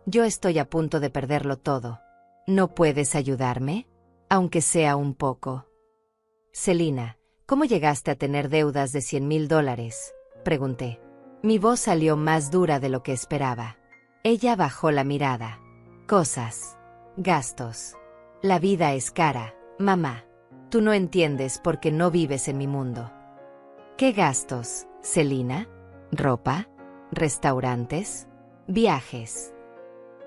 yo estoy a punto de perderlo todo. ¿No puedes ayudarme? Aunque sea un poco. Celina, ¿cómo llegaste a tener deudas de $100,000? Pregunté. Mi voz salió más dura de lo que esperaba. Ella bajó la mirada. Cosas. Gastos. La vida es cara, mamá. Tú no entiendes porque no vives en mi mundo. ¿Qué gastos, Celina? ¿Ropa? ¿Restaurantes? ¿Viajes?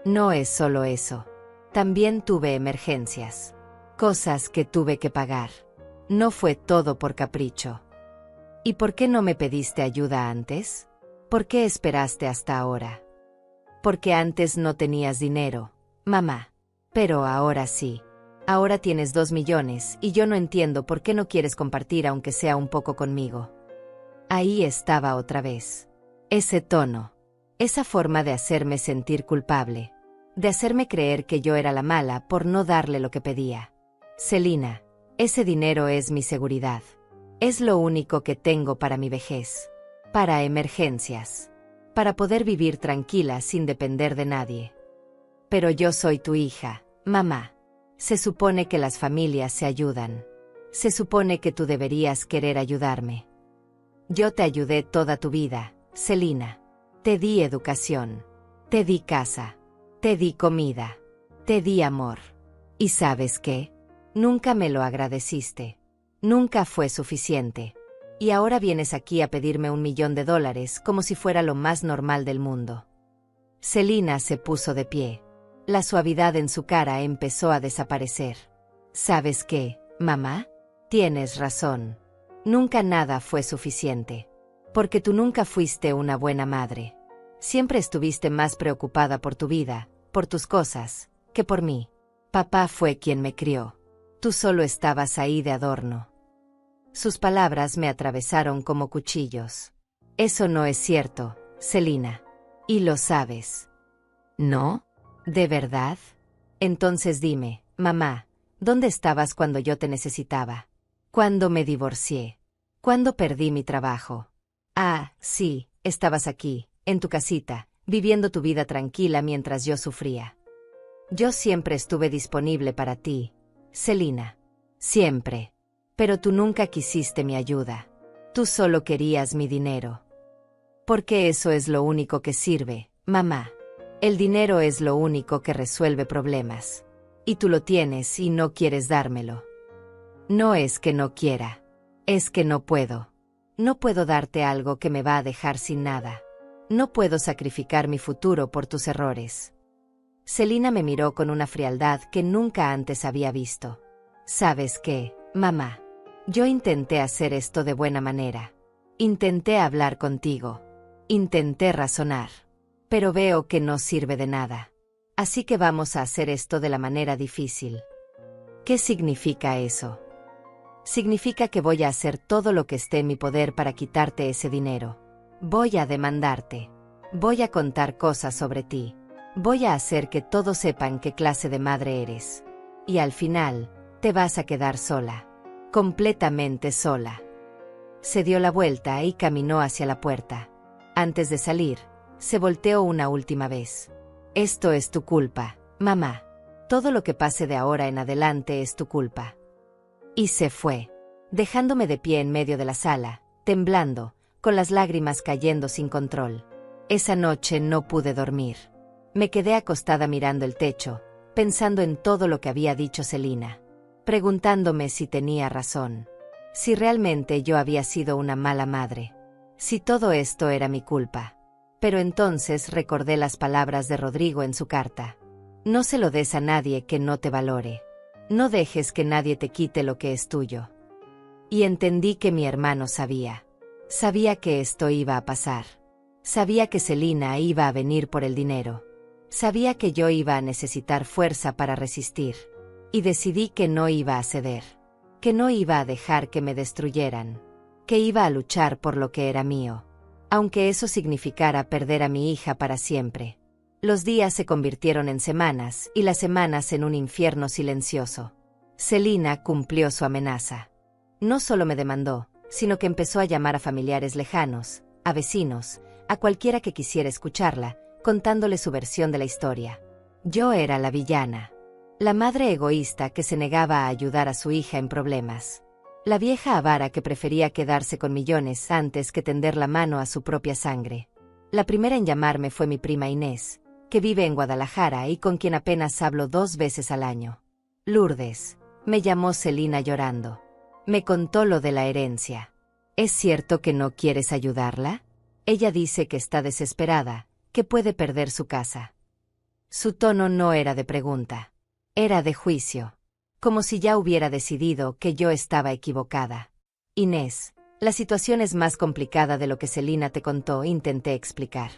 No es solo eso. También tuve emergencias. Cosas que tuve que pagar. No fue todo por capricho. ¿Y por qué no me pediste ayuda antes? ¿Por qué esperaste hasta ahora? Porque antes no tenías dinero, mamá. Pero ahora sí. Ahora tienes 2 millones y yo no entiendo por qué no quieres compartir aunque sea un poco conmigo. Ahí estaba otra vez. Ese tono. Esa forma de hacerme sentir culpable. De hacerme creer que yo era la mala por no darle lo que pedía. Celina, ese dinero es mi seguridad. Es lo único que tengo para mi vejez. Para emergencias. Para poder vivir tranquila sin depender de nadie. Pero yo soy tu hija, mamá. Se supone que las familias se ayudan. Se supone que tú deberías querer ayudarme. Yo te ayudé toda tu vida, Celina. Te di educación. Te di casa. Te di comida. Te di amor. ¿Y sabes qué? Nunca me lo agradeciste. Nunca fue suficiente. Y ahora vienes aquí a pedirme $1 millón como si fuera lo más normal del mundo. Celina se puso de pie. La suavidad en su cara empezó a desaparecer. ¿Sabes qué, mamá? Tienes razón. Nunca nada fue suficiente. Porque tú nunca fuiste una buena madre. Siempre estuviste más preocupada por tu vida, por tus cosas, que por mí. Papá fue quien me crió. Tú solo estabas ahí de adorno. Sus palabras me atravesaron como cuchillos. Eso no es cierto, Celina. Y lo sabes. ¿No? ¿De verdad? Entonces dime, mamá, ¿dónde estabas cuando yo te necesitaba? ¿Cuándo me divorcié? ¿Cuándo perdí mi trabajo? Ah, sí, estabas aquí, en tu casita, viviendo tu vida tranquila mientras yo sufría. Yo siempre estuve disponible para ti, Celina. Siempre. Pero tú nunca quisiste mi ayuda. Tú solo querías mi dinero. Porque eso es lo único que sirve, mamá. El dinero es lo único que resuelve problemas. Y tú lo tienes y no quieres dármelo. No es que no quiera. Es que no puedo. No puedo darte algo que me va a dejar sin nada. No puedo sacrificar mi futuro por tus errores. Celina me miró con una frialdad que nunca antes había visto. ¿Sabes qué, mamá? Yo intenté hacer esto de buena manera. Intenté hablar contigo. Intenté razonar. Pero veo que no sirve de nada. Así que vamos a hacer esto de la manera difícil. ¿Qué significa eso? Significa que voy a hacer todo lo que esté en mi poder para quitarte ese dinero. Voy a demandarte. Voy a contar cosas sobre ti. Voy a hacer que todos sepan qué clase de madre eres. Y al final, te vas a quedar sola. Completamente sola. Se dio la vuelta y caminó hacia la puerta. Antes de salir, se volteó una última vez. Esto es tu culpa, mamá. Todo lo que pase de ahora en adelante es tu culpa. Y se fue, dejándome de pie en medio de la sala, temblando, con las lágrimas cayendo sin control. Esa noche no pude dormir. Me quedé acostada mirando el techo, pensando en todo lo que había dicho Celina, preguntándome si tenía razón, si realmente yo había sido una mala madre, si todo esto era mi culpa. Pero entonces recordé las palabras de Rodrigo en su carta. No se lo des a nadie que no te valore. No dejes que nadie te quite lo que es tuyo. Y entendí que mi hermano sabía. Sabía que esto iba a pasar. Sabía que Celina iba a venir por el dinero. Sabía que yo iba a necesitar fuerza para resistir. Y decidí que no iba a ceder. Que no iba a dejar que me destruyeran. Que iba a luchar por lo que era mío. Aunque eso significara perder a mi hija para siempre. Los días se convirtieron en semanas y las semanas en un infierno silencioso. Selina cumplió su amenaza. No solo me demandó, sino que empezó a llamar a familiares lejanos, a vecinos, a cualquiera que quisiera escucharla, contándole su versión de la historia. Yo era la villana. La madre egoísta que se negaba a ayudar a su hija en problemas. La vieja avara que prefería quedarse con millones antes que tender la mano a su propia sangre. La primera en llamarme fue mi prima Inés, que vive en Guadalajara y con quien apenas hablo 2 veces al año. Lourdes, me llamó Selina llorando. Me contó lo de la herencia. ¿Es cierto que no quieres ayudarla? Ella dice que está desesperada, que puede perder su casa. Su tono no era de pregunta. Era de juicio. Como si ya hubiera decidido que yo estaba equivocada. Inés, la situación es más complicada de lo que Selina te contó, intenté explicar.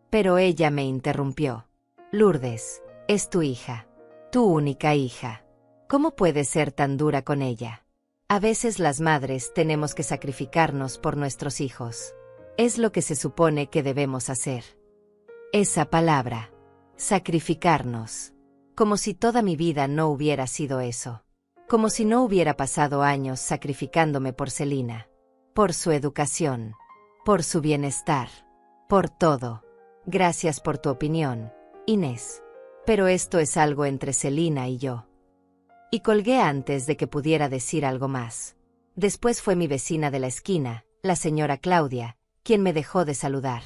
Pero ella me interrumpió. Lourdes, es tu hija. Tu única hija. ¿Cómo puedes ser tan dura con ella? A veces las madres tenemos que sacrificarnos por nuestros hijos. Es lo que se supone que debemos hacer. Esa palabra. Sacrificarnos. Como si toda mi vida no hubiera sido eso. Como si no hubiera pasado años sacrificándome por Selina. Por su educación. Por su bienestar. Por todo. Gracias por tu opinión, Inés. Pero esto es algo entre Selina y yo. Y colgué antes de que pudiera decir algo más. Después fue mi vecina de la esquina, la señora Claudia, quien me dejó de saludar.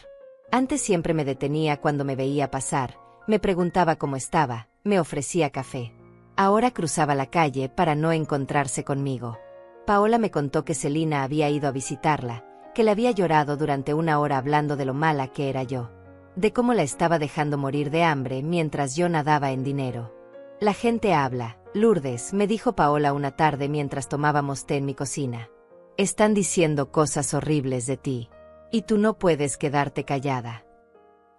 Antes siempre me detenía cuando me veía pasar, me preguntaba cómo estaba, me ofrecía café. Ahora cruzaba la calle para no encontrarse conmigo. Paola me contó que Selina había ido a visitarla, que le había llorado durante 1 hora hablando de lo mala que era yo. De cómo la estaba dejando morir de hambre mientras yo nadaba en dinero. La gente habla, Lourdes, me dijo Paola una tarde mientras tomábamos té en mi cocina. Están diciendo cosas horribles de ti. Y tú no puedes quedarte callada.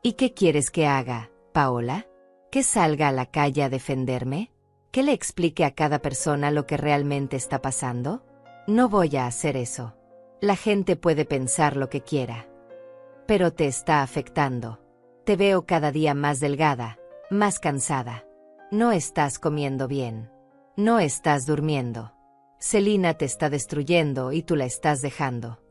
¿Y qué quieres que haga, Paola? ¿Que salga a la calle a defenderme? ¿Que le explique a cada persona lo que realmente está pasando? No voy a hacer eso. La gente puede pensar lo que quiera. Pero te está afectando. Te veo cada día más delgada, más cansada. No estás comiendo bien. No estás durmiendo. Selina te está destruyendo y tú la estás dejando.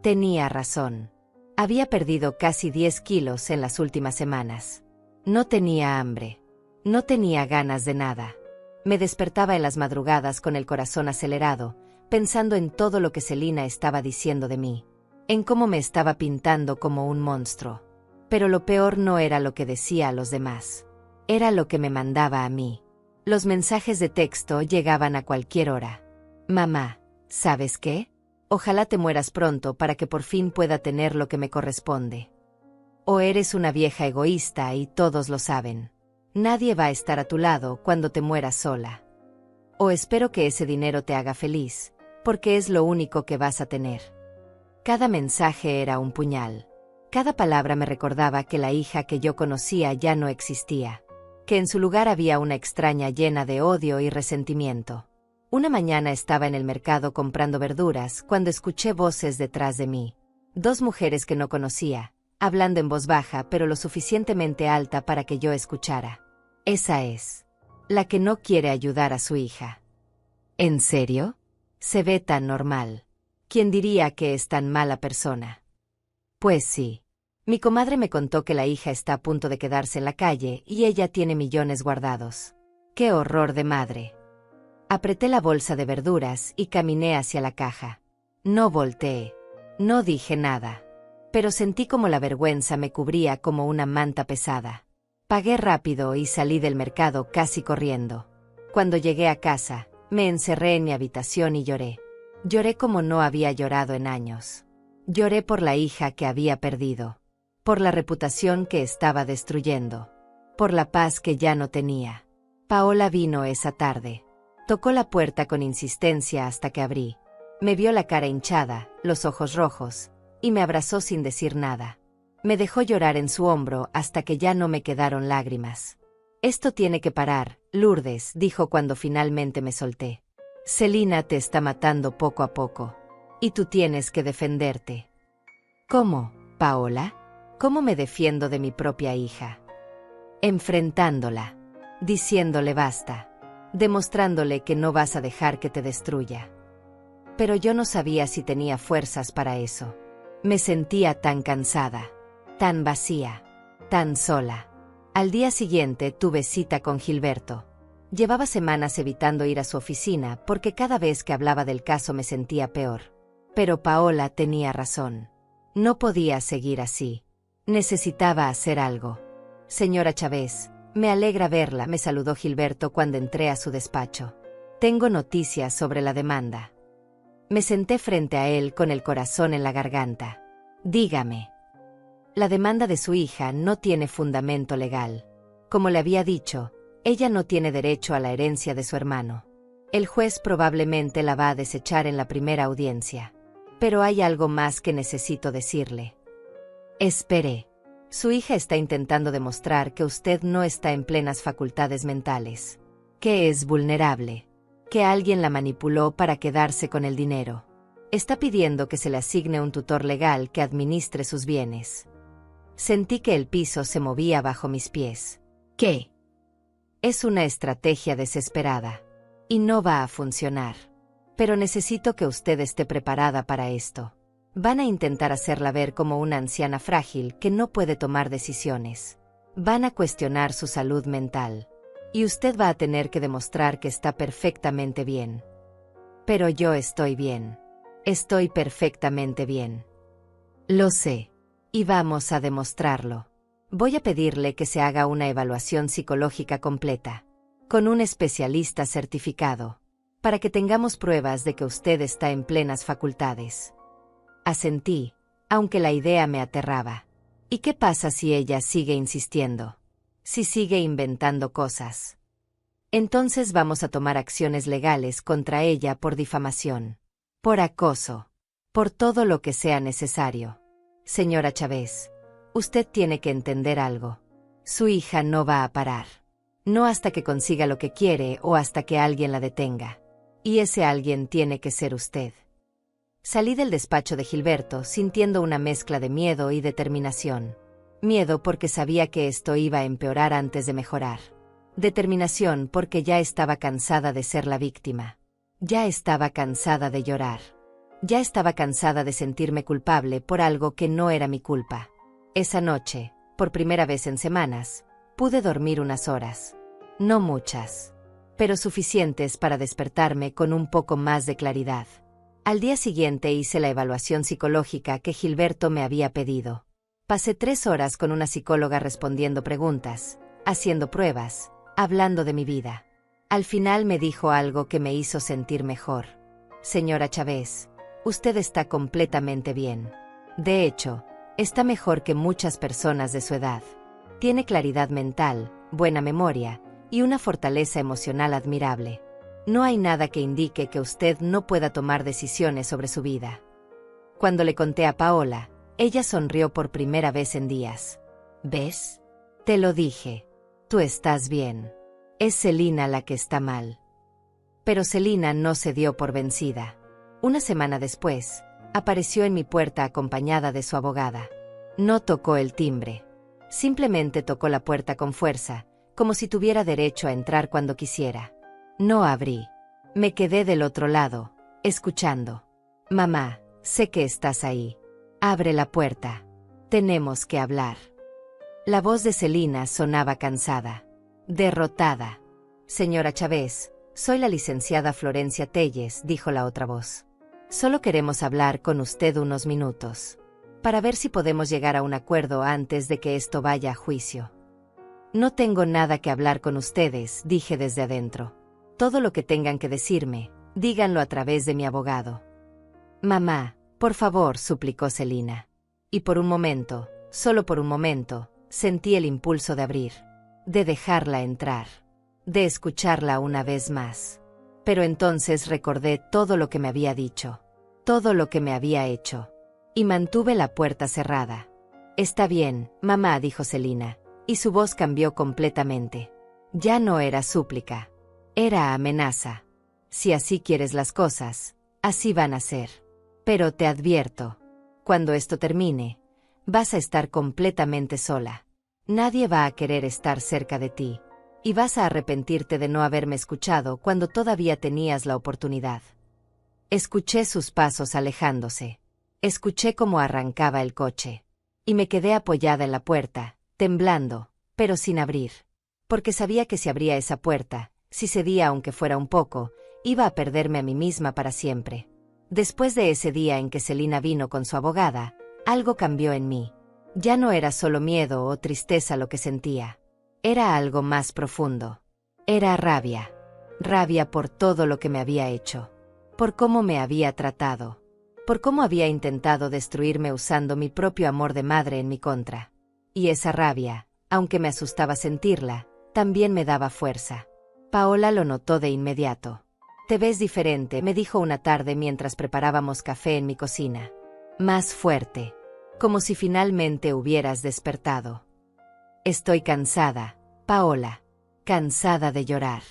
Tenía razón. Había perdido casi 10 kilos en las últimas semanas. No tenía hambre. No tenía ganas de nada. Me despertaba en las madrugadas con el corazón acelerado, pensando en todo lo que Selina estaba diciendo de mí. En cómo me estaba pintando como un monstruo. Pero lo peor no era lo que decía a los demás. Era lo que me mandaba a mí. Los mensajes de texto llegaban a cualquier hora. Mamá, ¿sabes qué? Ojalá te mueras pronto para que por fin pueda tener lo que me corresponde. O eres una vieja egoísta y todos lo saben. Nadie va a estar a tu lado cuando te mueras sola. O espero que ese dinero te haga feliz, porque es lo único que vas a tener. Cada mensaje era un puñal. Cada palabra me recordaba que la hija que yo conocía ya no existía, que en su lugar había una extraña llena de odio y resentimiento. Una mañana estaba en el mercado comprando verduras cuando escuché voces detrás de mí. 2 mujeres que no conocía, hablando en voz baja pero lo suficientemente alta para que yo escuchara. Esa es. La que no quiere ayudar a su hija. ¿En serio? Se ve tan normal. ¿Quién diría que es tan mala persona? Pues sí. Mi comadre me contó que la hija está a punto de quedarse en la calle y ella tiene millones guardados. ¡Qué horror de madre! Apreté la bolsa de verduras y caminé hacia la caja. No volteé. No dije nada. Pero sentí como la vergüenza me cubría como una manta pesada. Pagué rápido y salí del mercado casi corriendo. Cuando llegué a casa, me encerré en mi habitación y lloré. Lloré como no había llorado en años. Lloré por la hija que había perdido. Por la reputación que estaba destruyendo. Por la paz que ya no tenía. Paola vino esa tarde. Tocó la puerta con insistencia hasta que abrí. Me vio la cara hinchada, los ojos rojos, y me abrazó sin decir nada. Me dejó llorar en su hombro hasta que ya no me quedaron lágrimas. Esto tiene que parar, Lourdes, dijo cuando finalmente me solté. Selina te está matando poco a poco. Y tú tienes que defenderte. ¿Cómo, Paola? ¿Cómo me defiendo de mi propia hija? enfrentándola, diciéndole basta, demostrándole que no vas a dejar que te destruya. Pero yo no sabía si tenía fuerzas para eso. Me sentía tan cansada, tan vacía, tan sola. Al día siguiente tuve cita con Gilberto. Llevaba semanas evitando ir a su oficina porque cada vez que hablaba del caso me sentía peor. Pero Paola tenía razón. No podía seguir así. Necesitaba hacer algo. Señora Chávez, me alegra verla, me saludó Gilberto cuando entré a su despacho. Tengo noticias sobre la demanda. Me senté frente a él con el corazón en la garganta. Dígame. La demanda de su hija no tiene fundamento legal. Como le había dicho, ella no tiene derecho a la herencia de su hermano. El juez probablemente la va a desechar en la primera audiencia. Pero hay algo más que necesito decirle. Espere. Su hija está intentando demostrar que usted no está en plenas facultades mentales, que es vulnerable, que alguien la manipuló para quedarse con el dinero. Está pidiendo que se le asigne un tutor legal que administre sus bienes. Sentí que el piso se movía bajo mis pies. ¿Qué? Es una estrategia desesperada. Y no va a funcionar. Pero necesito que usted esté preparada para esto. Van a intentar hacerla ver como una anciana frágil que no puede tomar decisiones. Van a cuestionar su salud mental. Y usted va a tener que demostrar que está perfectamente bien. Pero yo estoy bien. Estoy perfectamente bien. Lo sé. Y vamos a demostrarlo. Voy a pedirle que se haga una evaluación psicológica completa, con un especialista certificado, para que tengamos pruebas de que usted está en plenas facultades. Asentí, aunque la idea me aterraba. ¿Y qué pasa si ella sigue insistiendo? Si sigue inventando cosas. Entonces vamos a tomar acciones legales contra ella por difamación, por acoso, por todo lo que sea necesario. Señora Chávez, usted tiene que entender algo. Su hija no va a parar. No hasta que consiga lo que quiere o hasta que alguien la detenga. Y ese alguien tiene que ser usted. Salí del despacho de Gilberto sintiendo una mezcla de miedo y determinación. Miedo porque sabía que esto iba a empeorar antes de mejorar. Determinación porque ya estaba cansada de ser la víctima. Ya estaba cansada de llorar. Ya estaba cansada de sentirme culpable por algo que no era mi culpa. Esa noche, por primera vez en semanas, pude dormir unas horas. No muchas, pero suficientes para despertarme con un poco más de claridad. Al día siguiente hice la evaluación psicológica que Gilberto me había pedido. Pasé 3 horas con una psicóloga respondiendo preguntas, haciendo pruebas, hablando de mi vida. Al final me dijo algo que me hizo sentir mejor. Señora Chávez, usted está completamente bien. De hecho, está mejor que muchas personas de su edad. Tiene claridad mental, buena memoria y una fortaleza emocional admirable. No hay nada que indique que usted no pueda tomar decisiones sobre su vida. Cuando le conté a Paola, ella sonrió por primera vez en días. ¿Ves? Te lo dije. Tú estás bien. Es Celina la que está mal. Pero Celina no se dio por vencida. Una semana después, apareció en mi puerta acompañada de su abogada. No tocó el timbre. Simplemente tocó la puerta con fuerza, como si tuviera derecho a entrar cuando quisiera. No abrí. Me quedé del otro lado, escuchando. Mamá, sé que estás ahí. Abre la puerta. Tenemos que hablar. La voz de Celina sonaba cansada, derrotada. Señora Chávez, soy la licenciada Florencia Telles, dijo la otra voz. Solo queremos hablar con usted unos minutos, para ver si podemos llegar a un acuerdo antes de que esto vaya a juicio. No tengo nada que hablar con ustedes, dije desde adentro. Todo lo que tengan que decirme, díganlo a través de mi abogado. Mamá, por favor, suplicó Celina. Y por un momento, solo por un momento, sentí el impulso de abrir, de dejarla entrar, de escucharla una vez más. Pero entonces recordé todo lo que me había dicho, todo lo que me había hecho, y mantuve la puerta cerrada. Está bien, mamá, dijo Celina, y su voz cambió completamente. Ya no era súplica. Era amenaza. Si así quieres las cosas, así van a ser. Pero te advierto, cuando esto termine, vas a estar completamente sola. Nadie va a querer estar cerca de ti. Y vas a arrepentirte de no haberme escuchado cuando todavía tenías la oportunidad. Escuché sus pasos alejándose. Escuché cómo arrancaba el coche. Y me quedé apoyada en la puerta, temblando, pero sin abrir. Porque sabía que si abría esa puerta, si cedía aunque fuera un poco, iba a perderme a mí misma para siempre. Después de ese día en que Selina vino con su abogada, algo cambió en mí. Ya no era solo miedo o tristeza lo que sentía. Era algo más profundo. Era rabia. Rabia por todo lo que me había hecho. Por cómo me había tratado. Por cómo había intentado destruirme usando mi propio amor de madre en mi contra. Y esa rabia, aunque me asustaba sentirla, también me daba fuerza. Paola lo notó de inmediato. «Te ves diferente», me dijo una tarde mientras preparábamos café en mi cocina. «Más fuerte. Como si finalmente hubieras despertado». «Estoy cansada, Paola. Cansada de llorar.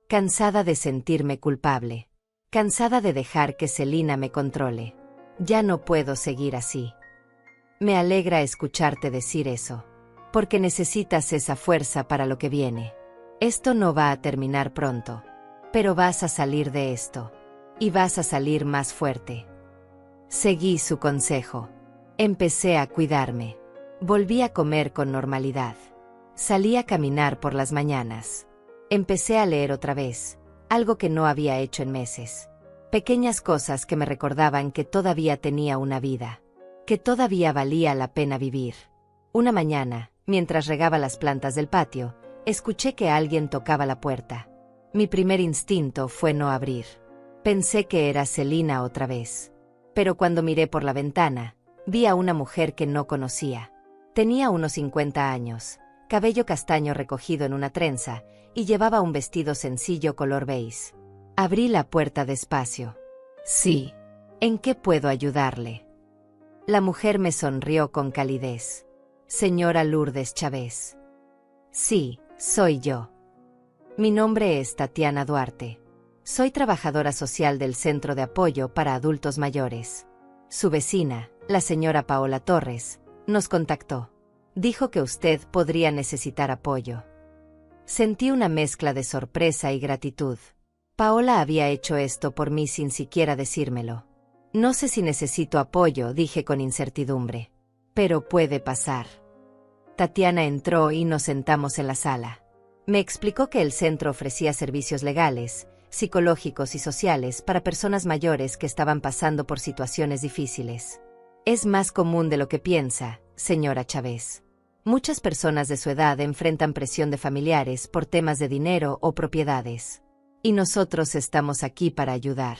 Cansada de sentirme culpable. Cansada de dejar que Selina me controle. Ya no puedo seguir así». «Me alegra escucharte decir eso. Porque necesitas esa fuerza para lo que viene. Esto no va a terminar pronto. Pero vas a salir de esto. Y vas a salir más fuerte». Seguí su consejo. Empecé a cuidarme. Volví a comer con normalidad. Salí a caminar por las mañanas. Empecé a leer otra vez, algo que no había hecho en meses. Pequeñas cosas que me recordaban que todavía tenía una vida. Que todavía valía la pena vivir. Una mañana, mientras regaba las plantas del patio, escuché que alguien tocaba la puerta. Mi primer instinto fue no abrir. Pensé que era Selina otra vez. Pero cuando miré por la ventana, vi a una mujer que no conocía. Tenía unos 50 años, cabello castaño recogido en una trenza, y llevaba un vestido sencillo color beige. Abrí la puerta despacio. «Sí. ¿En qué puedo ayudarle?» La mujer me sonrió con calidez. «Señora Lourdes Chávez». «Sí, soy yo. Mi nombre es Tatiana Duarte. Soy trabajadora social del Centro de Apoyo para Adultos Mayores. Su vecina, la señora Paola Torres, nos contactó. Dijo que usted podría necesitar apoyo». Sentí una mezcla de sorpresa y gratitud. Paola había hecho esto por mí sin siquiera decírmelo. «No sé si necesito apoyo», dije con incertidumbre. «Pero puede pasar». Tatiana entró y nos sentamos en la sala. Me explicó que el centro ofrecía servicios legales, psicológicos y sociales para personas mayores que estaban pasando por situaciones difíciles. «Es más común de lo que piensa, señora Chávez. Muchas personas de su edad enfrentan presión de familiares por temas de dinero o propiedades. Y nosotros estamos aquí para ayudar».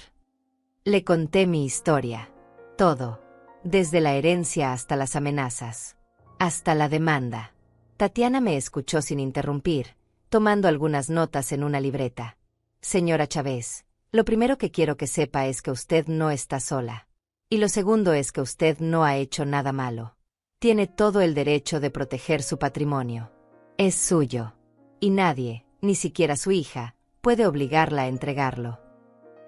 Le conté mi historia. Todo. Desde la herencia hasta las amenazas. Hasta la demanda. Tatiana me escuchó sin interrumpir, tomando algunas notas en una libreta. «Señora Chávez, lo primero que quiero que sepa es que usted no está sola. Y lo segundo es que usted no ha hecho nada malo. Tiene todo el derecho de proteger su patrimonio. Es suyo. Y nadie, ni siquiera su hija, puede obligarla a entregarlo».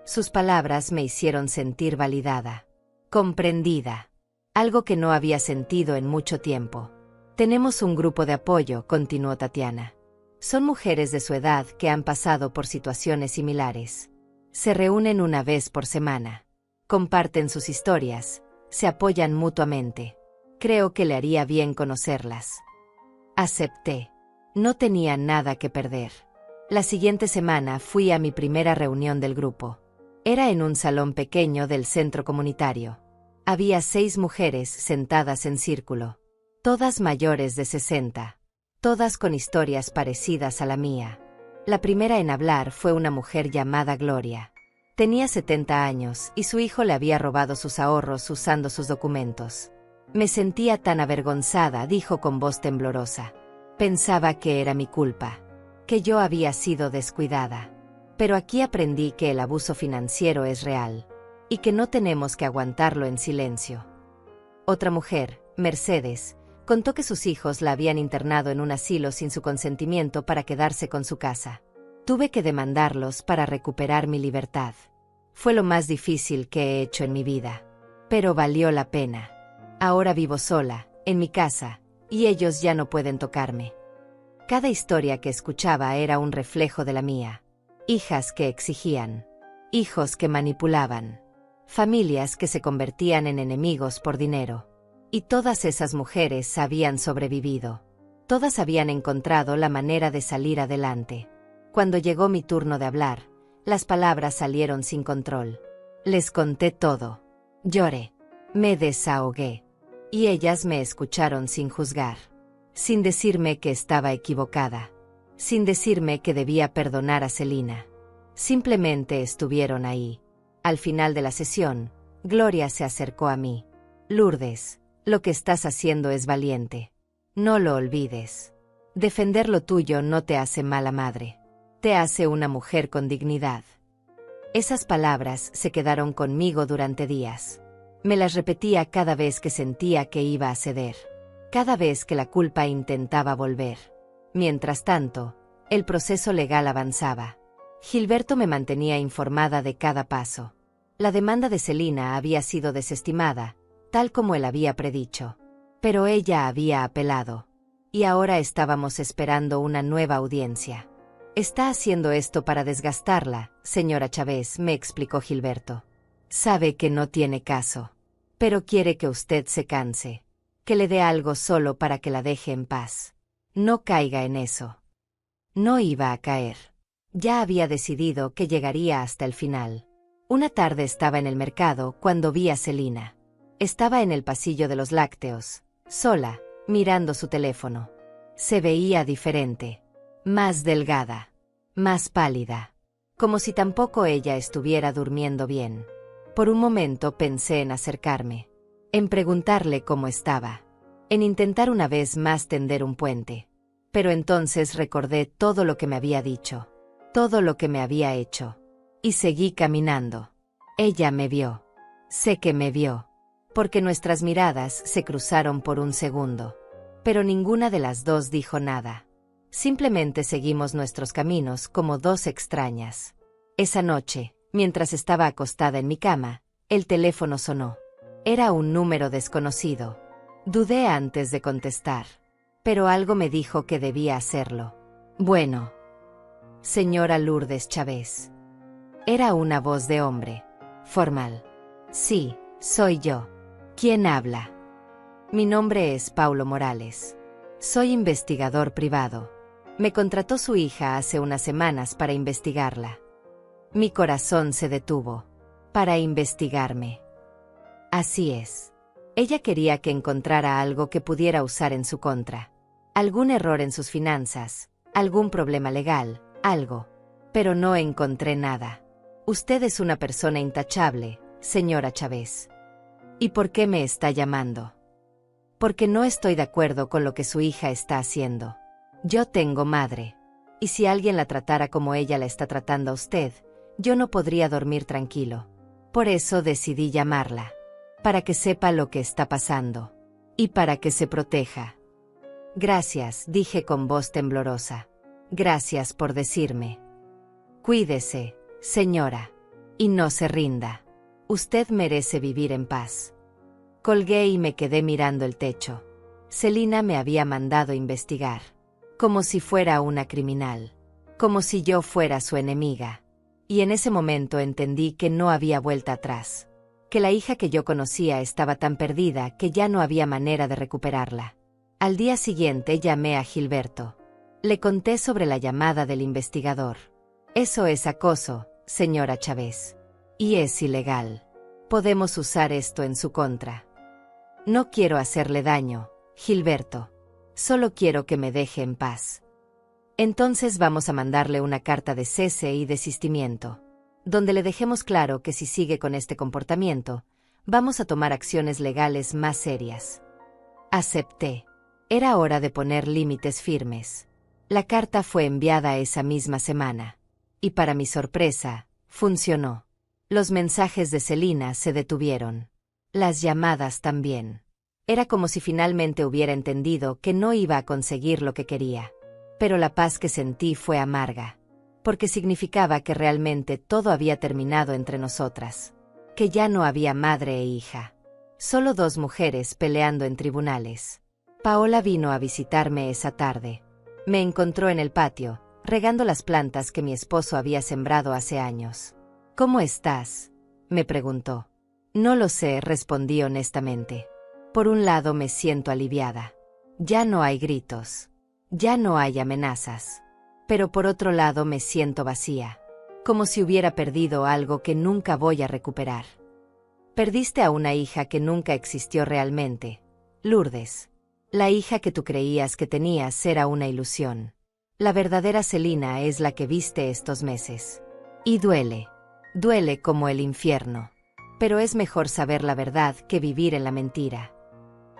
Sus palabras me hicieron sentir validada. Comprendida. Algo que no había sentido en mucho tiempo. «Tenemos un grupo de apoyo», continuó Tatiana. «Son mujeres de su edad que han pasado por situaciones similares. Se reúnen una vez por semana. Comparten sus historias, se apoyan mutuamente. Creo que le haría bien conocerlas». Acepté. No tenía nada que perder. La siguiente semana fui a mi primera reunión del grupo. Era en un salón pequeño del centro comunitario. Había 6 mujeres sentadas en círculo. Todas mayores de 60. Todas con historias parecidas a la mía. La primera en hablar fue una mujer llamada Gloria. Tenía 70 años y su hijo le había robado sus ahorros usando sus documentos. «Me sentía tan avergonzada», dijo con voz temblorosa. «Pensaba que era mi culpa, que yo había sido descuidada. Pero aquí aprendí que el abuso financiero es real y que no tenemos que aguantarlo en silencio». Otra mujer, Mercedes, contó que sus hijos la habían internado en un asilo sin su consentimiento para quedarse con su casa. «Tuve que demandarlos para recuperar mi libertad. Fue lo más difícil que he hecho en mi vida. Pero valió la pena. Ahora vivo sola, en mi casa, y ellos ya no pueden tocarme. Cada historia que escuchaba era un reflejo de la mía. Hijas que exigían, hijos que manipulaban, familias que se convertían en enemigos por dinero. Y todas esas mujeres habían sobrevivido. Todas habían encontrado la manera de salir adelante. Cuando llegó mi turno de hablar, las palabras salieron sin control. Les conté todo. Lloré. Me desahogué. Y ellas me escucharon sin juzgar. Sin decirme que estaba equivocada. Sin decirme que debía perdonar a Celina. Simplemente estuvieron ahí. Al final de la sesión, Gloria se acercó a mí. Lourdes, lo que estás haciendo es valiente. No lo olvides. Defender lo tuyo no te hace mala madre. Te hace una mujer con dignidad. Esas palabras se quedaron conmigo durante días. Me las repetía cada vez que sentía que iba a ceder. Cada vez que la culpa intentaba volver. Mientras tanto, el proceso legal avanzaba. Gilberto me mantenía informada de cada paso. La demanda de Celina había sido desestimada, tal como él había predicho. Pero ella había apelado. Y ahora estábamos esperando una nueva audiencia. Está haciendo esto para desgastarla, señora Chávez, me explicó Gilberto. Sabe que no tiene caso. Pero quiere que usted se canse. Que le dé algo solo para que la deje en paz. No caiga en eso. No iba a caer. Ya había decidido que llegaría hasta el final. Una tarde estaba en el mercado cuando vi a Celina. Estaba en el pasillo de los lácteos, sola, mirando su teléfono. Se veía diferente. Más delgada. Más pálida. Como si tampoco ella estuviera durmiendo bien. Por un momento pensé en acercarme. En preguntarle cómo estaba. En intentar una vez más tender un puente. Pero entonces recordé todo lo que me había dicho. Todo lo que me había hecho. Y seguí caminando. Ella me vio. Sé que me vio. Porque nuestras miradas se cruzaron por un segundo. Pero ninguna de las dos dijo nada. Simplemente seguimos nuestros caminos como dos extrañas. Esa noche, mientras estaba acostada en mi cama, el teléfono sonó. Era un número desconocido. Dudé antes de contestar. Pero algo me dijo que debía hacerlo. Bueno. Señora Lourdes Chávez. Era una voz de hombre. Formal. Sí, soy yo. ¿Quién habla? Mi nombre es Paulo Morales. Soy investigador privado. Me contrató su hija hace unas semanas para investigarla. Mi corazón se detuvo. Para investigarme. Así es. Ella quería que encontrara algo que pudiera usar en su contra. Algún error en sus finanzas, algún problema legal, algo. Pero no encontré nada. Usted es una persona intachable, señora Chávez. ¿Y por qué me está llamando? Porque no estoy de acuerdo con lo que su hija está haciendo. Yo tengo madre. Y si alguien la tratara como ella la está tratando a usted, yo no podría dormir tranquilo. Por eso decidí llamarla. Para que sepa lo que está pasando. Y para que se proteja. Gracias, dije con voz temblorosa. Gracias por decirme. Cuídese, señora. Y no se rinda. Usted merece vivir en paz. Colgué y me quedé mirando el techo. Celina me había mandado investigar. Como si fuera una criminal. Como si yo fuera su enemiga. Y en ese momento entendí que no había vuelta atrás. Que la hija que yo conocía estaba tan perdida que ya no había manera de recuperarla. Al día siguiente llamé a Gilberto. Le conté sobre la llamada del investigador. Eso es acoso, señora Chávez. Y es ilegal. Podemos usar esto en su contra. No quiero hacerle daño, Gilberto. Solo quiero que me deje en paz. Entonces vamos a mandarle una carta de cese y desistimiento, donde le dejemos claro que si sigue con este comportamiento, vamos a tomar acciones legales más serias. Acepté. Era hora de poner límites firmes. La carta fue enviada esa misma semana. Y para mi sorpresa, funcionó. Los mensajes de Celina se detuvieron. Las llamadas también. Era como si finalmente hubiera entendido que no iba a conseguir lo que quería. Pero la paz que sentí fue amarga. Porque significaba que realmente todo había terminado entre nosotras. Que ya no había madre e hija. Solo dos mujeres peleando en tribunales. Paola vino a visitarme esa tarde. Me encontró en el patio, regando las plantas que mi esposo había sembrado hace años. ¿Cómo estás?, me preguntó. No lo sé, respondí honestamente. Por un lado me siento aliviada. Ya no hay gritos. Ya no hay amenazas. Pero por otro lado me siento vacía. Como si hubiera perdido algo que nunca voy a recuperar. Perdiste a una hija que nunca existió realmente, Lourdes. La hija que tú creías que tenías era una ilusión. La verdadera Celina es la que viste estos meses. Y duele. Duele como el infierno. Pero es mejor saber la verdad que vivir en la mentira.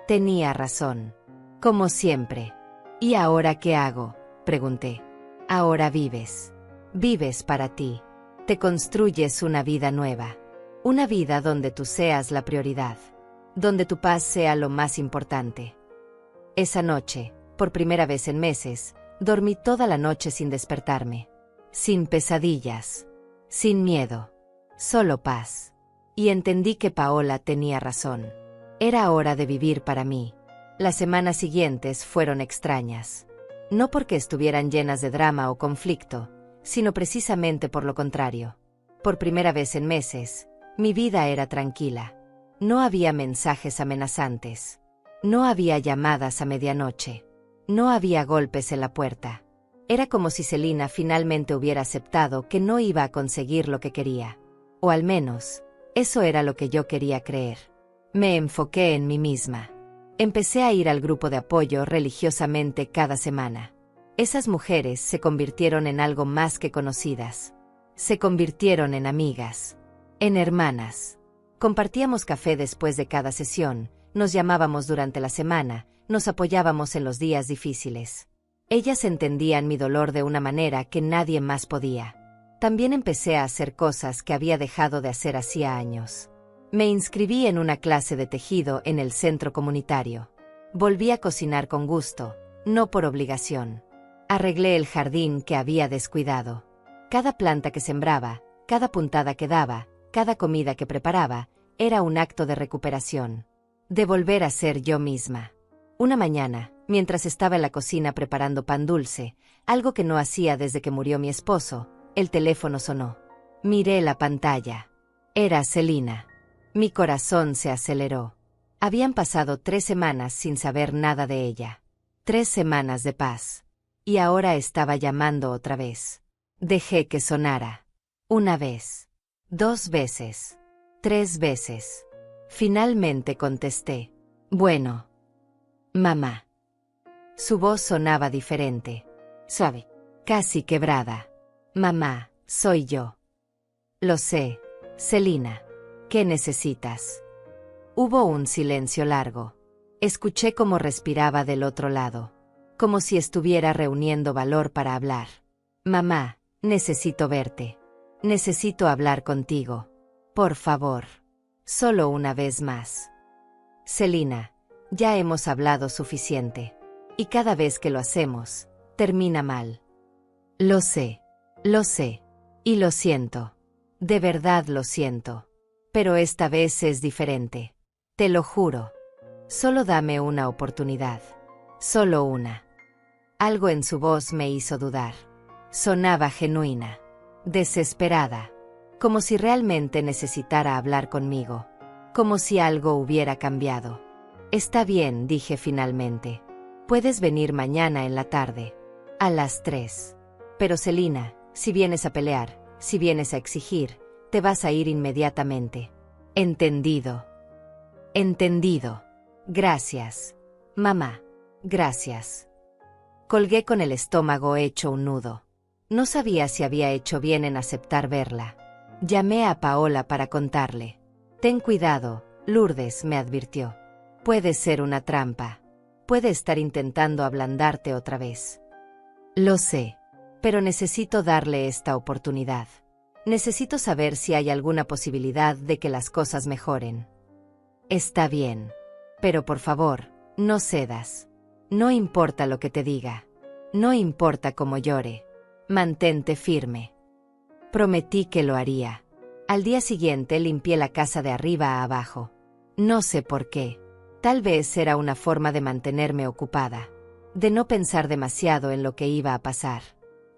Tenía razón. Como siempre. ¿Y ahora qué hago?, pregunté. Ahora vives. Vives para ti. Te construyes una vida nueva. Una vida donde tú seas la prioridad. Donde tu paz sea lo más importante. Esa noche, por primera vez en meses, dormí toda la noche sin despertarme. Sin pesadillas. Sin miedo. Solo paz. Y entendí que Paola tenía razón. Era hora de vivir para mí. Las semanas siguientes fueron extrañas. No porque estuvieran llenas de drama o conflicto, sino precisamente por lo contrario. Por primera vez en meses, mi vida era tranquila. No había mensajes amenazantes. No había llamadas a medianoche. No había golpes en la puerta. Era como si Celina finalmente hubiera aceptado que no iba a conseguir lo que quería. O al menos, eso era lo que yo quería creer. Me enfoqué en mí misma. Empecé a ir al grupo de apoyo religiosamente cada semana. Esas mujeres se convirtieron en algo más que conocidas. Se convirtieron en amigas. En hermanas. Compartíamos café después de cada sesión, nos llamábamos durante la semana, nos apoyábamos en los días difíciles. Ellas entendían mi dolor de una manera que nadie más podía. También empecé a hacer cosas que había dejado de hacer hacía años. Me inscribí en una clase de tejido en el centro comunitario. Volví a cocinar con gusto, no por obligación. Arreglé el jardín que había descuidado. Cada planta que sembraba, cada puntada que daba, cada comida que preparaba, era un acto de recuperación. De volver a ser yo misma. Una mañana, mientras estaba en la cocina preparando pan dulce, algo que no hacía desde que murió mi esposo, el teléfono sonó. Miré la pantalla. Era Celina. Mi corazón se aceleró. Habían pasado 3 semanas sin saber nada de ella. 3 semanas de paz. Y ahora estaba llamando otra vez. Dejé que sonara. 1 vez. 2 veces. 3 veces. Finalmente contesté. Bueno. Mamá. Su voz sonaba diferente. Suave. Casi quebrada. Mamá, soy yo. Lo sé, Celina. ¿Qué necesitas? Hubo un silencio largo. Escuché cómo respiraba del otro lado. Como si estuviera reuniendo valor para hablar. Mamá, necesito verte. Necesito hablar contigo. Por favor. Solo una vez más. Celina, ya hemos hablado suficiente. Y cada vez que lo hacemos, termina mal. Lo sé. Lo sé. Y lo siento. De verdad lo siento. Pero esta vez es diferente. Te lo juro. Solo dame una oportunidad. Solo una. Algo en su voz me hizo dudar. Sonaba genuina. Desesperada. Como si realmente necesitara hablar conmigo. Como si algo hubiera cambiado. Está bien, dije finalmente. Puedes venir mañana en la tarde. A las 3. Pero Celina, si vienes a pelear, si vienes a exigir, te vas a ir inmediatamente. Entendido. Entendido. Gracias. Mamá. Gracias. Colgué con el estómago hecho un nudo. No sabía si había hecho bien en aceptar verla. Llamé a Paola para contarle. Ten cuidado, Lourdes, me advirtió. Puede ser una trampa. Puede estar intentando ablandarte otra vez. Lo sé. Pero necesito darle esta oportunidad. Necesito saber si hay alguna posibilidad de que las cosas mejoren. Está bien. Pero por favor, no cedas. No importa lo que te diga. No importa cómo llore. Mantente firme. Prometí que lo haría. Al día siguiente limpié la casa de arriba a abajo. No sé por qué. Tal vez era una forma de mantenerme ocupada, de no pensar demasiado en lo que iba a pasar.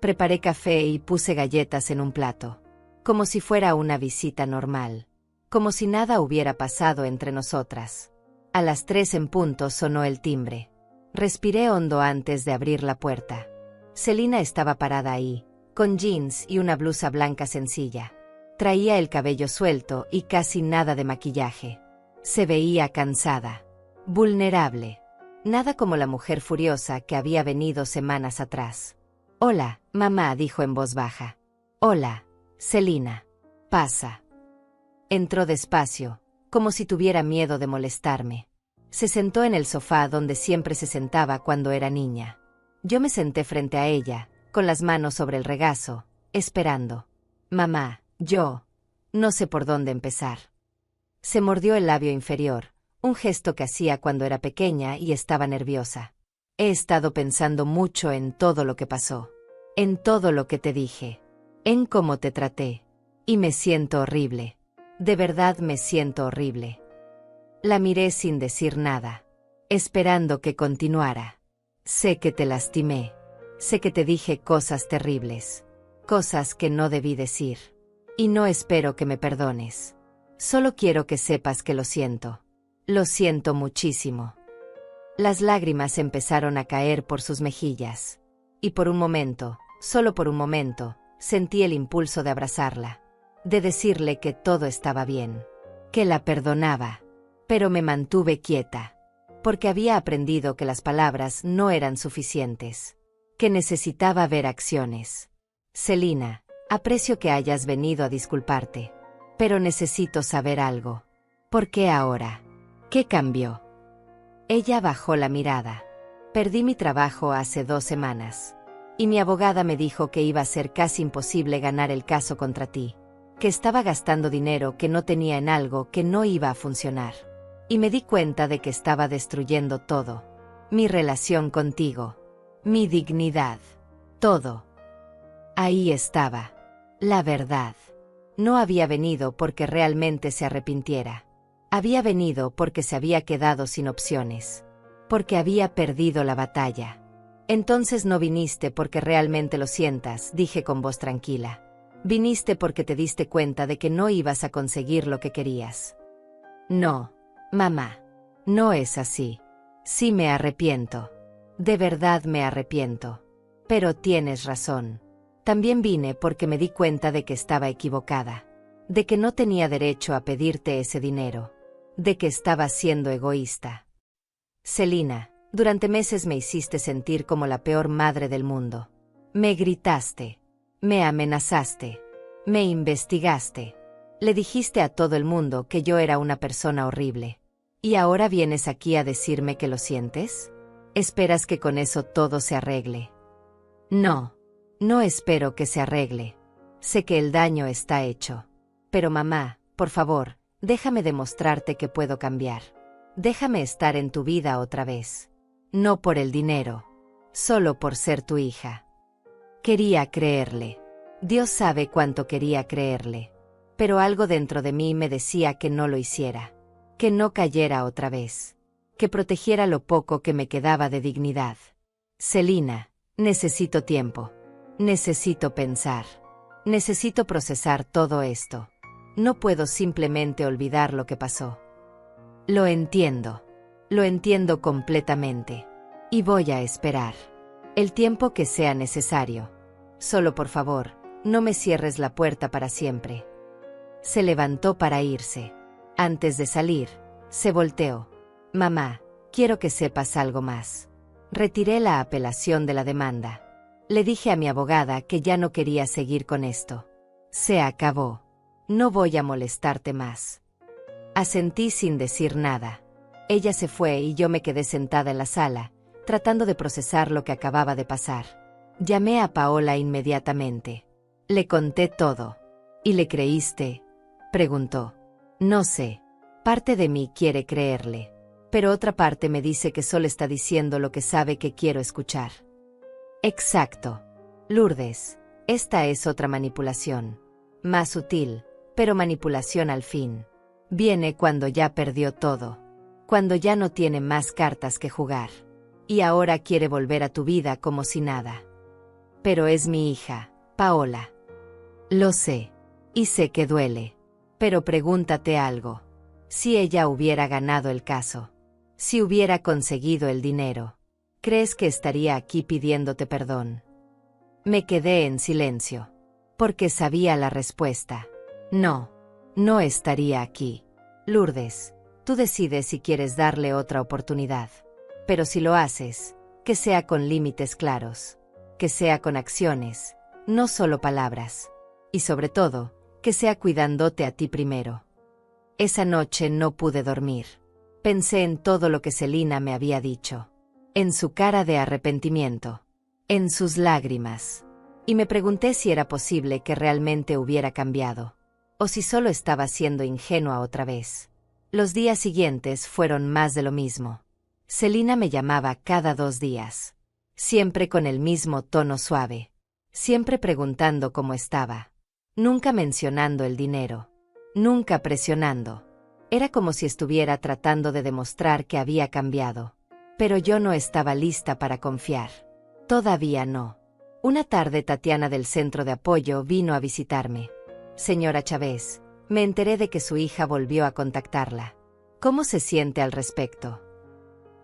Preparé café y puse galletas en un plato, como si fuera una visita normal, como si nada hubiera pasado entre nosotras. A las 3 en punto sonó el timbre. Respiré hondo antes de abrir la puerta. Selina estaba parada ahí, con jeans y una blusa blanca sencilla. Traía el cabello suelto y casi nada de maquillaje. Se veía cansada, vulnerable. Nada como la mujer furiosa que había venido semanas atrás. «Hola, mamá», dijo en voz baja. «Hola, Selina. Pasa». Entró despacio, como si tuviera miedo de molestarme. Se sentó en el sofá donde siempre se sentaba cuando era niña. Yo me senté frente a ella, con las manos sobre el regazo, esperando. «Mamá, yo no sé por dónde empezar». Se mordió el labio inferior, un gesto que hacía cuando era pequeña y estaba nerviosa. «He estado pensando mucho en todo lo que pasó, en todo lo que te dije, en cómo te traté, y me siento horrible. De verdad me siento horrible». La miré sin decir nada, esperando que continuara. «Sé que te lastimé, sé que te dije cosas terribles, cosas que no debí decir, y no espero que me perdones. Solo quiero que sepas que lo siento muchísimo». Las lágrimas empezaron a caer por sus mejillas, y por un momento, solo por un momento, sentí el impulso de abrazarla, de decirle que todo estaba bien, que la perdonaba, pero me mantuve quieta, porque había aprendido que las palabras no eran suficientes, que necesitaba ver acciones. «Selina, aprecio que hayas venido a disculparte, pero necesito saber algo. ¿Por qué ahora? ¿Qué cambió?». Ella bajó la mirada. «Perdí mi trabajo hace 2 semanas. Y mi abogada me dijo que iba a ser casi imposible ganar el caso contra ti, que estaba gastando dinero que no tenía en algo que no iba a funcionar. Y me di cuenta de que estaba destruyendo todo. Mi relación contigo, mi dignidad, todo. Ahí estaba. La verdad. No había venido porque realmente se arrepintiera. Había venido porque se había quedado sin opciones, porque había perdido la batalla. Entonces no viniste porque realmente lo sientas», dije con voz tranquila. «Viniste porque te diste cuenta de que no ibas a conseguir lo que querías». «No, mamá. No es así. Sí me arrepiento. De verdad me arrepiento. Pero tienes razón. También vine porque me di cuenta de que estaba equivocada, de que no tenía derecho a pedirte ese dinero, de que estaba siendo egoísta. Selina, durante meses me hiciste sentir como la peor madre del mundo. Me gritaste, me amenazaste, me investigaste. Le dijiste a todo el mundo que yo era una persona horrible. ¿Y ahora vienes aquí a decirme que lo sientes? ¿Esperas que con eso todo se arregle? No, no espero que se arregle. Sé que el daño está hecho. Pero mamá, por favor, déjame demostrarte que puedo cambiar. Déjame estar en tu vida otra vez. No por el dinero, solo por ser tu hija». Quería creerle. Dios sabe cuánto quería creerle. Pero algo dentro de mí me decía que no lo hiciera, que no cayera otra vez, que protegiera lo poco que me quedaba de dignidad. «Selina, necesito tiempo. Necesito pensar. Necesito procesar todo esto. No puedo simplemente olvidar lo que pasó». Lo entiendo completamente. Y voy a esperar el tiempo que sea necesario. Solo por favor, no me cierres la puerta para siempre». Se levantó para irse. Antes de salir, se volteó. «Mamá, quiero que sepas algo más. Retiré la apelación de la demanda. Le dije a mi abogada que ya no quería seguir con esto. Se acabó. No voy a molestarte más». Asentí sin decir nada. Ella se fue y yo me quedé sentada en la sala, tratando de procesar lo que acababa de pasar. Llamé a Paola inmediatamente. Le conté todo. «¿Y le creíste?», preguntó. «No sé. Parte de mí quiere creerle, pero otra parte me dice que solo está diciendo lo que sabe que quiero escuchar». «Exacto. Lourdes, esta es otra manipulación. Más sutil, pero manipulación al fin. Viene cuando ya perdió todo. cuando ya no tiene más cartas que jugar. Y ahora quiere volver a tu vida como si nada. Pero es mi hija, Paola. Lo sé. Y sé que duele. Pero pregúntate algo. Si ella hubiera ganado el caso, si hubiera conseguido el dinero, ¿crees que estaría aquí pidiéndote perdón? Me quedé en silencio, porque sabía la respuesta. No, no estaría aquí. Lourdes, tú decides si quieres darle otra oportunidad. Pero si lo haces, que sea con límites claros, que sea con acciones, no solo palabras. Y sobre todo, que sea cuidándote a ti primero. Esa noche no pude dormir. Pensé en todo lo que Celina me había dicho. En su cara de arrepentimiento. En sus lágrimas. Y me pregunté si era posible que realmente hubiera cambiado. O si solo estaba siendo ingenua otra vez. Los días siguientes fueron más de lo mismo. Celina me llamaba cada 2 días. Siempre con el mismo tono suave. Siempre preguntando cómo estaba. Nunca mencionando el dinero. Nunca presionando. Era como si estuviera tratando de demostrar que había cambiado. Pero yo no estaba lista para confiar. Todavía no. Una tarde Tatiana del centro de apoyo vino a visitarme. Señora Chávez, me enteré de que su hija volvió a contactarla. ¿Cómo se siente al respecto?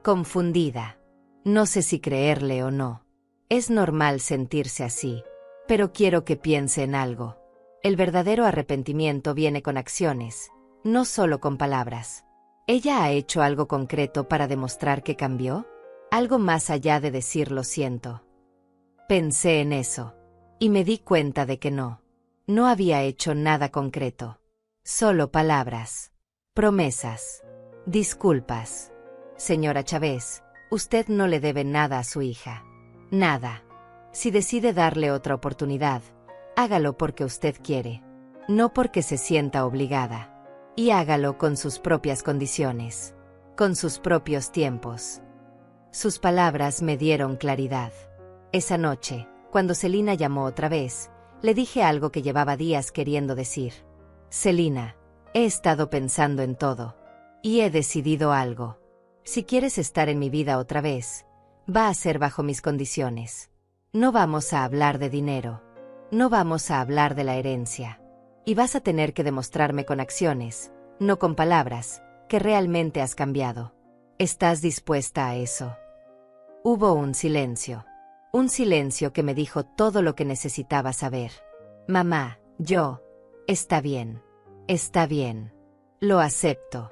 Confundida. No sé si creerle o no. Es normal sentirse así. Pero quiero que piense en algo. El verdadero arrepentimiento viene con acciones, no solo con palabras. ¿Ella ha hecho algo concreto para demostrar que cambió? Algo más allá de decir lo siento. Pensé en eso. Y me di cuenta de que no. No había hecho nada concreto. Solo palabras. Promesas. Disculpas. Señora Chávez, usted no le debe nada a su hija. Nada. Si decide darle otra oportunidad, hágalo porque usted quiere, no porque se sienta obligada. Y hágalo con sus propias condiciones, con sus propios tiempos. Sus palabras me dieron claridad. Esa noche, cuando Celina llamó otra vez, le dije algo que llevaba días queriendo decir. Celina, he estado pensando en todo. Y he decidido algo. Si quieres estar en mi vida otra vez, va a ser bajo mis condiciones. No vamos a hablar de dinero. No vamos a hablar de la herencia. Y vas a tener que demostrarme con acciones, no con palabras, que realmente has cambiado. ¿Estás dispuesta a eso? Hubo un silencio. Un silencio que me dijo todo lo que necesitaba saber. Mamá, está bien. Está bien. Lo acepto.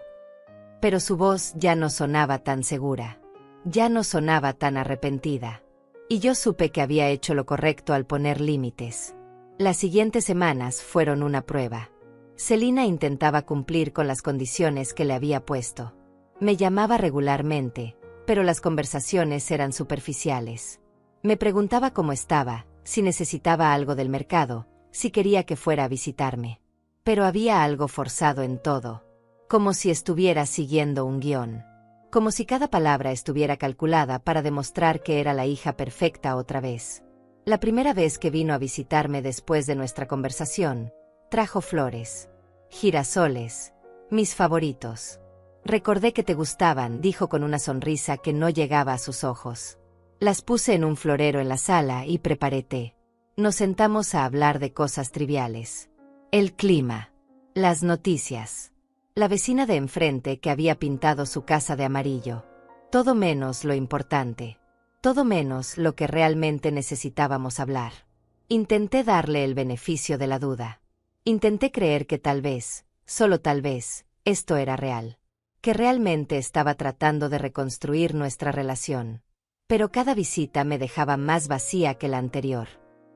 Pero su voz ya no sonaba tan segura. Ya no sonaba tan arrepentida. Y yo supe que había hecho lo correcto al poner límites. Las siguientes semanas fueron una prueba. Celina intentaba cumplir con las condiciones que le había puesto. Me llamaba regularmente, pero las conversaciones eran superficiales. Me preguntaba cómo estaba, si necesitaba algo del mercado, si quería que fuera a visitarme. Pero había algo forzado en todo. Como si estuviera siguiendo un guión. Como si cada palabra estuviera calculada para demostrar que era la hija perfecta otra vez. La primera vez que vino a visitarme después de nuestra conversación, trajo flores, girasoles, mis favoritos. Recordé que te gustaban, dijo con una sonrisa que no llegaba a sus ojos. Las puse en un florero en la sala y preparé té. Nos sentamos a hablar de cosas triviales. El clima, las noticias. La vecina de enfrente que había pintado su casa de amarillo. Todo menos lo importante. Todo menos lo que realmente necesitábamos hablar. Intenté darle el beneficio de la duda. Intenté creer que tal vez, solo tal vez, esto era real. Que realmente estaba tratando de reconstruir nuestra relación. Pero cada visita me dejaba más vacía que la anterior.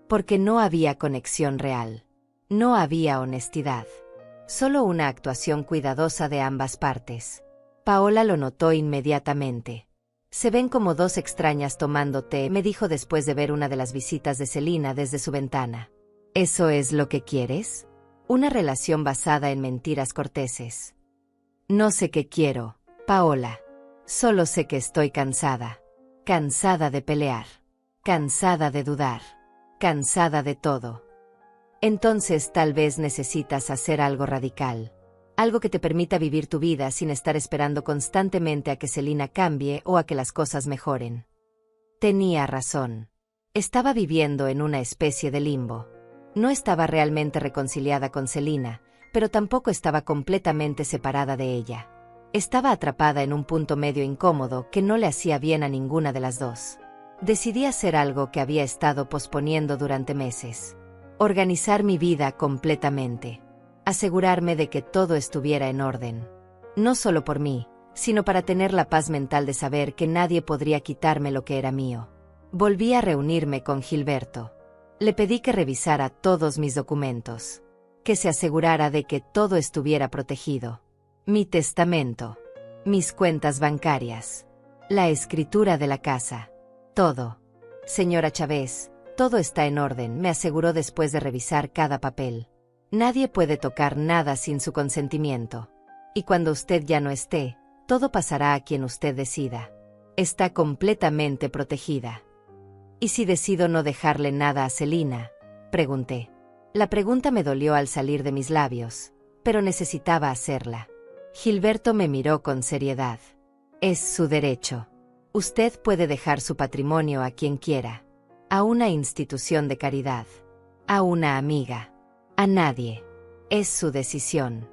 Porque no había conexión real. No había honestidad. Solo una actuación cuidadosa de ambas partes. Paola lo notó inmediatamente. Se ven como dos extrañas tomando té, me dijo después de ver una de las visitas de Celina desde su ventana. ¿Eso es lo que quieres? Una relación basada en mentiras corteses. No sé qué quiero, Paola. Solo sé que estoy cansada. Cansada de pelear. Cansada de dudar. Cansada de todo. Entonces tal vez necesitas hacer algo radical. Algo que te permita vivir tu vida sin estar esperando constantemente a que Selina cambie o a que las cosas mejoren. Tenía razón. Estaba viviendo en una especie de limbo. No estaba realmente reconciliada con Selina, pero tampoco estaba completamente separada de ella. Estaba atrapada en un punto medio incómodo que no le hacía bien a ninguna de las dos. Decidí hacer algo que había estado posponiendo durante meses. Organizar mi vida completamente. Asegurarme de que todo estuviera en orden. No solo por mí, sino para tener la paz mental de saber que nadie podría quitarme lo que era mío. Volví a reunirme con Gilberto. Le pedí que revisara todos mis documentos. Que se asegurara de que todo estuviera protegido. Mi testamento. Mis cuentas bancarias. La escritura de la casa. Todo. Señora Chávez, todo está en orden, me aseguró después de revisar cada papel. Nadie puede tocar nada sin su consentimiento. Y cuando usted ya no esté, todo pasará a quien usted decida. Está completamente protegida. ¿Y si decido no dejarle nada a Selina?, pregunté. La pregunta me dolió al salir de mis labios, pero necesitaba hacerla. Gilberto me miró con seriedad. Es su derecho. Usted puede dejar su patrimonio a quien quiera. A una institución de caridad. A una amiga. A nadie. Es su decisión.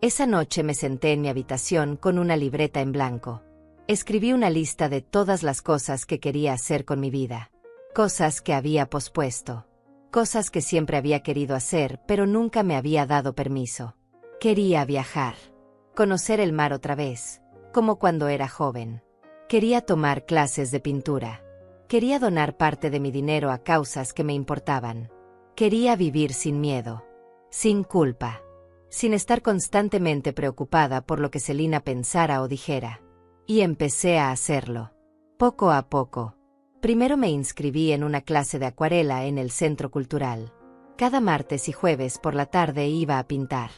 Esa noche me senté en mi habitación con una libreta en blanco. Escribí una lista de todas las cosas que quería hacer con mi vida. Cosas que había pospuesto. Cosas que siempre había querido hacer, pero nunca me había dado permiso. Quería viajar. Conocer el mar otra vez, como cuando era joven. Quería tomar clases de pintura. Quería donar parte de mi dinero a causas que me importaban. Quería vivir sin miedo. Sin culpa. Sin estar constantemente preocupada por lo que Selina pensara o dijera. Y empecé a hacerlo. Poco a poco. Primero me inscribí en una clase de acuarela en el Centro Cultural. Cada martes y jueves por la tarde iba a pintar.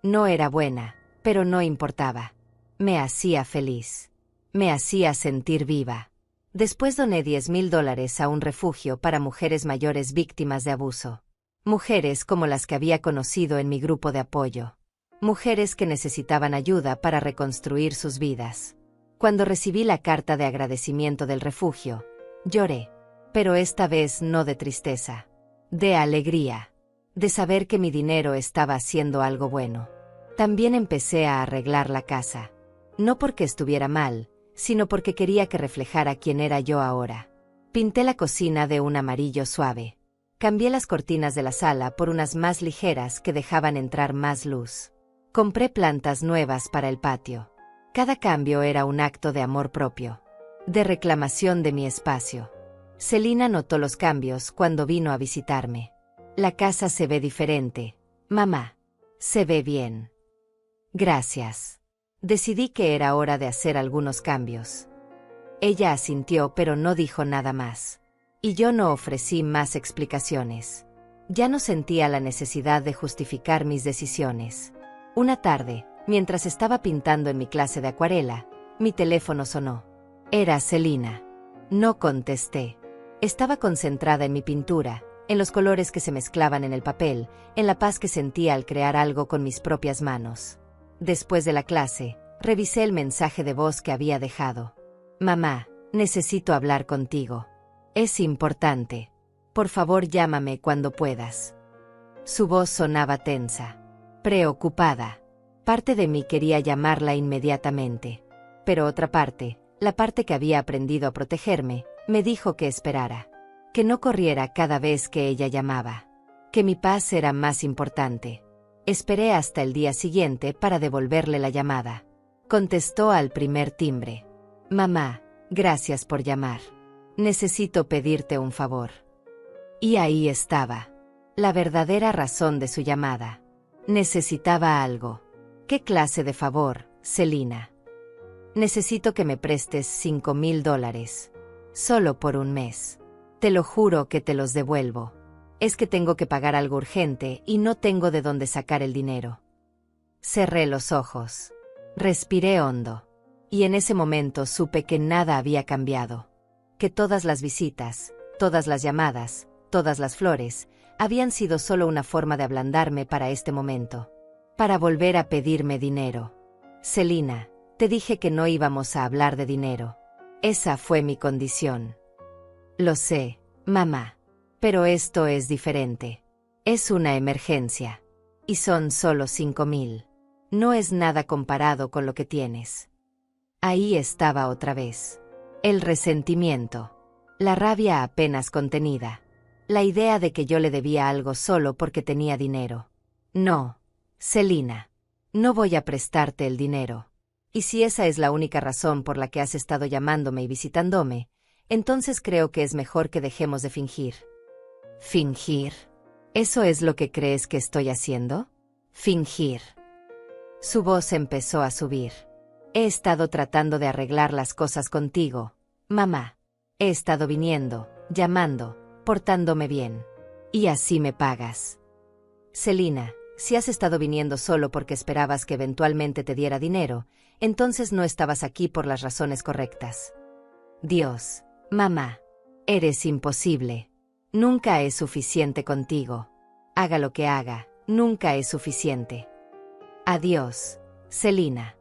No era buena, pero no importaba. Me hacía feliz. Me hacía sentir viva. Después doné $10,000 a un refugio para mujeres mayores víctimas de abuso. Mujeres como las que había conocido en mi grupo de apoyo. Mujeres que necesitaban ayuda para reconstruir sus vidas. Cuando recibí la carta de agradecimiento del refugio, lloré. Pero esta vez no de tristeza. De alegría. De saber que mi dinero estaba haciendo algo bueno. También empecé a arreglar la casa. No porque estuviera mal, sino porque quería que reflejara quién era yo ahora. Pinté la cocina de un amarillo suave. Cambié las cortinas de la sala por unas más ligeras que dejaban entrar más luz. Compré plantas nuevas para el patio. Cada cambio era un acto de amor propio. De reclamación de mi espacio. Selina notó los cambios cuando vino a visitarme. La casa se ve diferente, mamá. Se ve bien. Gracias. Decidí que era hora de hacer algunos cambios. Ella asintió pero no dijo nada más. Y yo no ofrecí más explicaciones. Ya no sentía la necesidad de justificar mis decisiones. Una tarde, mientras estaba pintando en mi clase de acuarela, mi teléfono sonó. Era Selina. No contesté. Estaba concentrada en mi pintura, en los colores que se mezclaban en el papel, en la paz que sentía al crear algo con mis propias manos. Después de la clase, revisé el mensaje de voz que había dejado. Mamá, necesito hablar contigo. Es importante. Por favor, llámame cuando puedas. Su voz sonaba tensa. Preocupada. Parte de mí quería llamarla inmediatamente. Pero otra parte, la parte que había aprendido a protegerme, me dijo que esperara. Que no corriera cada vez que ella llamaba. Que mi paz era más importante. Esperé hasta el día siguiente para devolverle la llamada. Contestó al primer timbre. Mamá, gracias por llamar. Necesito pedirte un favor. Y ahí estaba. La verdadera razón de su llamada. Necesitaba algo. ¿Qué clase de favor, Selina? Necesito que me prestes $5,000. Solo por un mes. Te lo juro que te los devuelvo. Es que tengo que pagar algo urgente y no tengo de dónde sacar el dinero. Cerré los ojos. Respiré hondo. Y en ese momento supe que nada había cambiado. Que todas las visitas, todas las llamadas, todas las flores, habían sido solo una forma de ablandarme para este momento. para volver a pedirme dinero. Celina, te dije que no íbamos a hablar de dinero. Esa fue mi condición. Lo sé, mamá. Pero esto es diferente. Es una emergencia. Y son solo 5.000. No es nada comparado con lo que tienes. Ahí estaba otra vez. El resentimiento. La rabia apenas contenida. La idea de que yo le debía algo solo porque tenía dinero. No, Celina. No voy a prestarte el dinero. Y si esa es la única razón por la que has estado llamándome y visitándome, entonces creo que es mejor que dejemos de fingir. ¿Fingir? ¿Eso es lo que crees que estoy haciendo? Fingir. Su voz empezó a subir. He estado tratando de arreglar las cosas contigo, mamá. He estado viniendo, llamando, portándome bien. Y así me pagas. Celina, si has estado viniendo solo porque esperabas que eventualmente te diera dinero, entonces no estabas aquí por las razones correctas. Dios, mamá, eres imposible. Nunca es suficiente contigo. Haga lo que haga, nunca es suficiente. Adiós, Celina.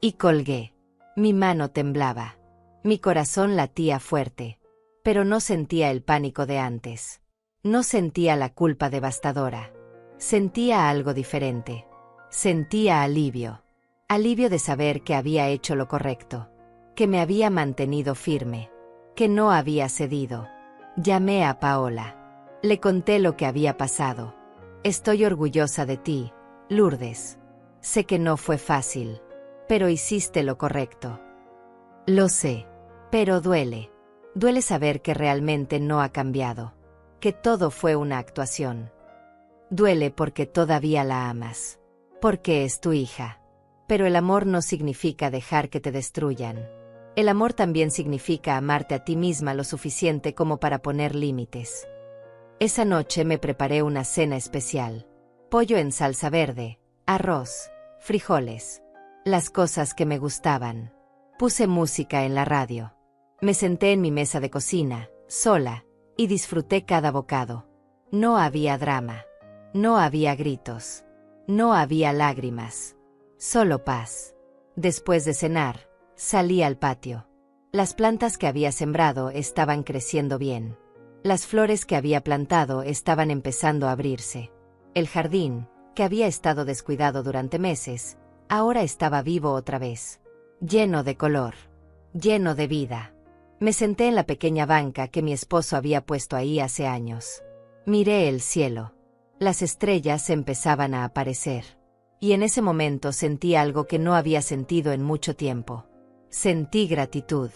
Y colgué. Mi mano temblaba. Mi corazón latía fuerte. Pero no sentía el pánico de antes. No sentía la culpa devastadora. Sentía algo diferente. Sentía alivio. Alivio de saber que había hecho lo correcto. Que me había mantenido firme. Que no había cedido. Llamé a Paola. Le conté lo que había pasado. Estoy orgullosa de ti, Lourdes. Sé que no fue fácil, pero hiciste lo correcto. Lo sé, pero duele. Duele saber que realmente no ha cambiado. Que todo fue una actuación. Duele porque todavía la amas. Porque es tu hija. Pero el amor no significa dejar que te destruyan. El amor también significa amarte a ti misma lo suficiente como para poner límites. Esa noche me preparé una cena especial. Pollo en salsa verde, arroz, frijoles. Las cosas que me gustaban. Puse música en la radio. Me senté en mi mesa de cocina, sola, y disfruté cada bocado. No había drama. No había gritos. No había lágrimas. Solo paz. Después de cenar, salí al patio. Las plantas que había sembrado estaban creciendo bien. Las flores que había plantado estaban empezando a abrirse. El jardín, que había estado descuidado durante meses, ahora estaba vivo otra vez. Lleno de color. Lleno de vida. Me senté en la pequeña banca que mi esposo había puesto ahí hace años. Miré el cielo. Las estrellas empezaban a aparecer. Y en ese momento sentí algo que no había sentido en mucho tiempo. Sentí gratitud.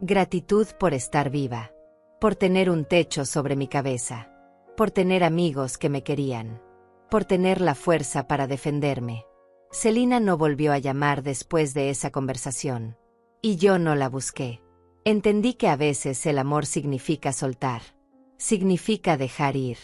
Gratitud por estar viva. Por tener un techo sobre mi cabeza. Por tener amigos que me querían. Por tener la fuerza para defenderme. Celina no volvió a llamar después de esa conversación. Y yo no la busqué. Entendí que a veces el amor significa soltar. Significa dejar ir.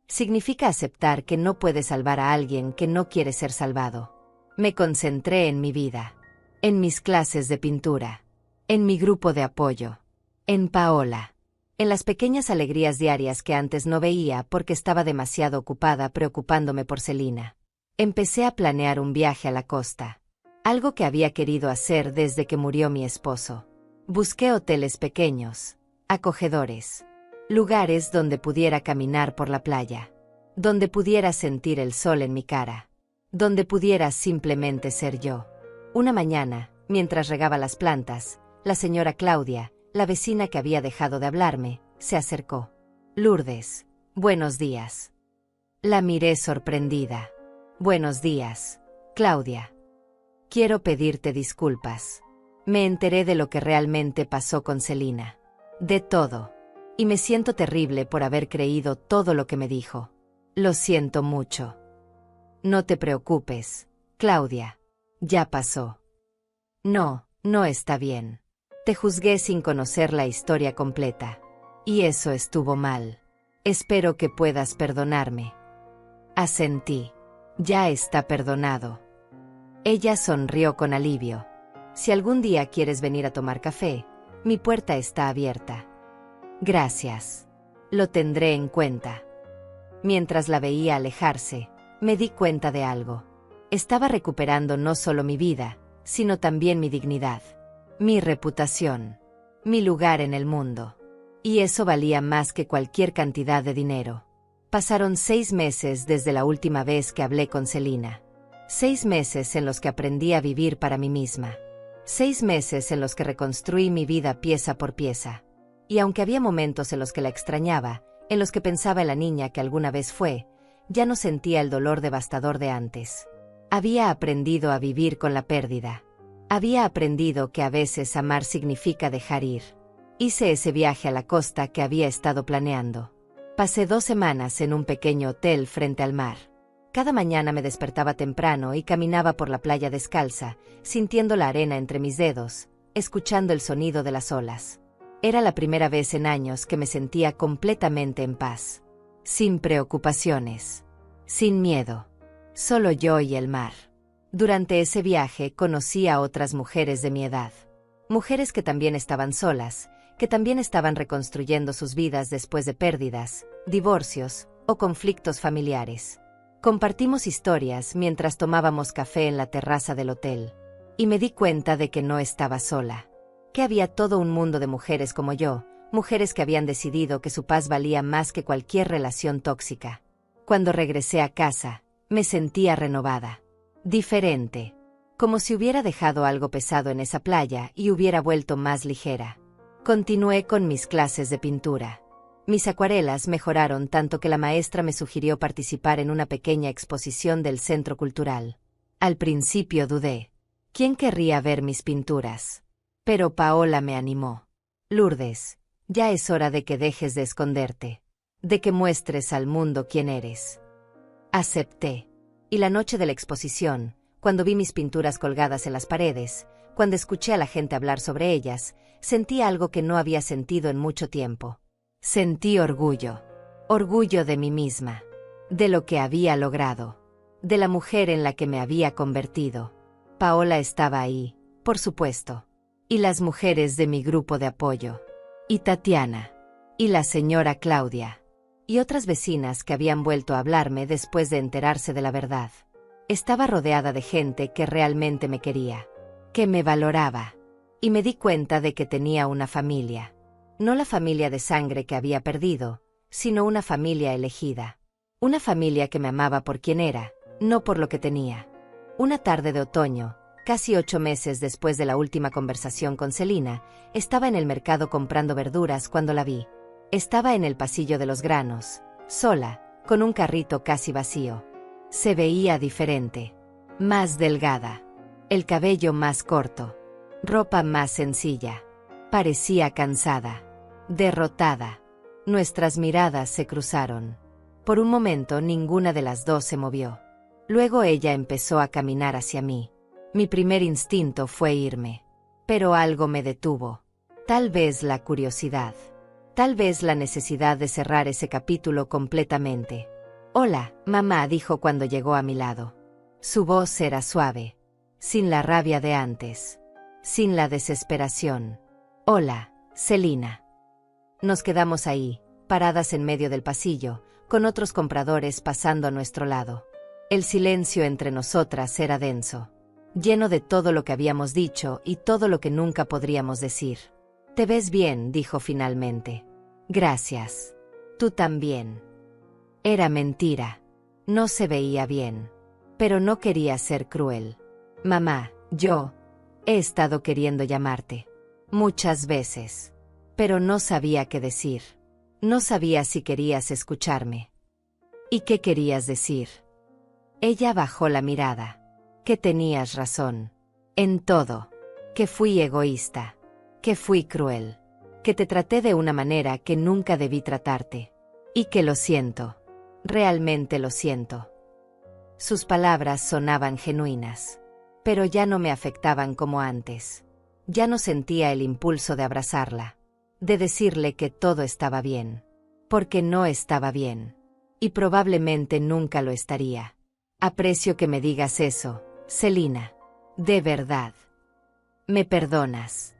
Significa aceptar que no puedes salvar a alguien que no quiere ser salvado. Me concentré en mi vida. En mis clases de pintura. En mi grupo de apoyo. En Paola. En las pequeñas alegrías diarias que antes no veía porque estaba demasiado ocupada preocupándome por Celina. Empecé a planear un viaje a la costa. Algo que había querido hacer desde que murió mi esposo. Busqué hoteles pequeños, acogedores. Lugares donde pudiera caminar por la playa. Donde pudiera sentir el sol en mi cara. Donde pudiera simplemente ser yo. Una mañana, mientras regaba las plantas, la señora Claudia, la vecina que había dejado de hablarme, se acercó. Lourdes, buenos días. La miré sorprendida. Buenos días, Claudia. Quiero pedirte disculpas. Me enteré de lo que realmente pasó con Celina. De todo. Y me siento terrible por haber creído todo lo que me dijo. Lo siento mucho. No te preocupes, Claudia. Ya pasó. No, no está bien. Te juzgué sin conocer la historia completa. Y eso estuvo mal. Espero que puedas perdonarme. Asentí. Ya está perdonado. Ella sonrió con alivio. Si algún día quieres venir a tomar café, mi puerta está abierta. Gracias. Lo tendré en cuenta. Mientras la veía alejarse, me di cuenta de algo. Estaba recuperando no solo mi vida, sino también mi dignidad, mi reputación, mi lugar en el mundo. Y eso valía más que cualquier cantidad de dinero. Pasaron 6 meses desde la última vez que hablé con Celina. 6 meses en los que aprendí a vivir para mí misma. 6 meses en los que reconstruí mi vida pieza por pieza. Y aunque había momentos en los que la extrañaba, en los que pensaba en la niña que alguna vez fue, ya no sentía el dolor devastador de antes. Había aprendido a vivir con la pérdida. Había aprendido que a veces amar significa dejar ir. Hice ese viaje a la costa que había estado planeando. Pasé 2 semanas en un pequeño hotel frente al mar. Cada mañana me despertaba temprano y caminaba por la playa descalza, sintiendo la arena entre mis dedos, escuchando el sonido de las olas. Era la primera vez en años que me sentía completamente en paz. Sin preocupaciones. Sin miedo. Solo yo y el mar. Durante ese viaje conocí a otras mujeres de mi edad. Mujeres que también estaban solas, que también estaban reconstruyendo sus vidas después de pérdidas, divorcios o conflictos familiares. Compartimos historias mientras tomábamos café en la terraza del hotel. Y me di cuenta de que no estaba sola. Que había todo un mundo de mujeres como yo, mujeres que habían decidido que su paz valía más que cualquier relación tóxica. Cuando regresé a casa, me sentía renovada. Diferente. Como si hubiera dejado algo pesado en esa playa y hubiera vuelto más ligera. Continué con mis clases de pintura. Mis acuarelas mejoraron tanto que la maestra me sugirió participar en una pequeña exposición del Centro Cultural. Al principio dudé. ¿Quién querría ver mis pinturas? Pero Paola me animó. Lourdes, ya es hora de que dejes de esconderte. De que muestres al mundo quién eres. Acepté. Y la noche de la exposición, cuando vi mis pinturas colgadas en las paredes, cuando escuché a la gente hablar sobre ellas, sentí algo que no había sentido en mucho tiempo. Sentí orgullo. Orgullo de mí misma. De lo que había logrado. De la mujer en la que me había convertido. Paola estaba ahí, por supuesto. Y las mujeres de mi grupo de apoyo. Y Tatiana. Y la señora Claudia. Y otras vecinas que habían vuelto a hablarme después de enterarse de la verdad. Estaba rodeada de gente que realmente me quería. Que me valoraba. Y me di cuenta de que tenía una familia. No la familia de sangre que había perdido, sino una familia elegida. Una familia que me amaba por quien era, no por lo que tenía. Una tarde de otoño, casi 8 meses después de la última conversación con Celina, estaba en el mercado comprando verduras cuando la vi. Estaba en el pasillo de los granos, sola, con un carrito casi vacío. Se veía diferente. Más delgada. El cabello más corto. Ropa más sencilla. Parecía cansada. Derrotada. Nuestras miradas se cruzaron. Por un momento ninguna de las dos se movió. Luego ella empezó a caminar hacia mí. Mi primer instinto fue irme. Pero algo me detuvo. Tal vez la curiosidad. Tal vez la necesidad de cerrar ese capítulo completamente. Hola, mamá, dijo cuando llegó a mi lado. Su voz era suave. Sin la rabia de antes. Sin la desesperación. Hola, Celina. Nos quedamos ahí, paradas en medio del pasillo, con otros compradores pasando a nuestro lado. El silencio entre nosotras era denso, lleno de todo lo que habíamos dicho y todo lo que nunca podríamos decir. Te ves bien, dijo finalmente. Gracias. Tú también. Era mentira. No se veía bien. Pero no quería ser cruel. Mamá, yo he estado queriendo llamarte. Muchas veces. Pero no sabía qué decir. No sabía si querías escucharme. ¿Y qué querías decir? Ella bajó la mirada. Que tenías razón. En todo. Que fui egoísta. Que fui cruel. Que te traté de una manera que nunca debí tratarte. Y que lo siento. Realmente lo siento. Sus palabras sonaban genuinas. Pero ya no me afectaban como antes. Ya no sentía el impulso de abrazarla. De decirle que todo estaba bien. Porque no estaba bien. Y probablemente nunca lo estaría. Aprecio que me digas eso, Celina. De verdad. ¿Me perdonas?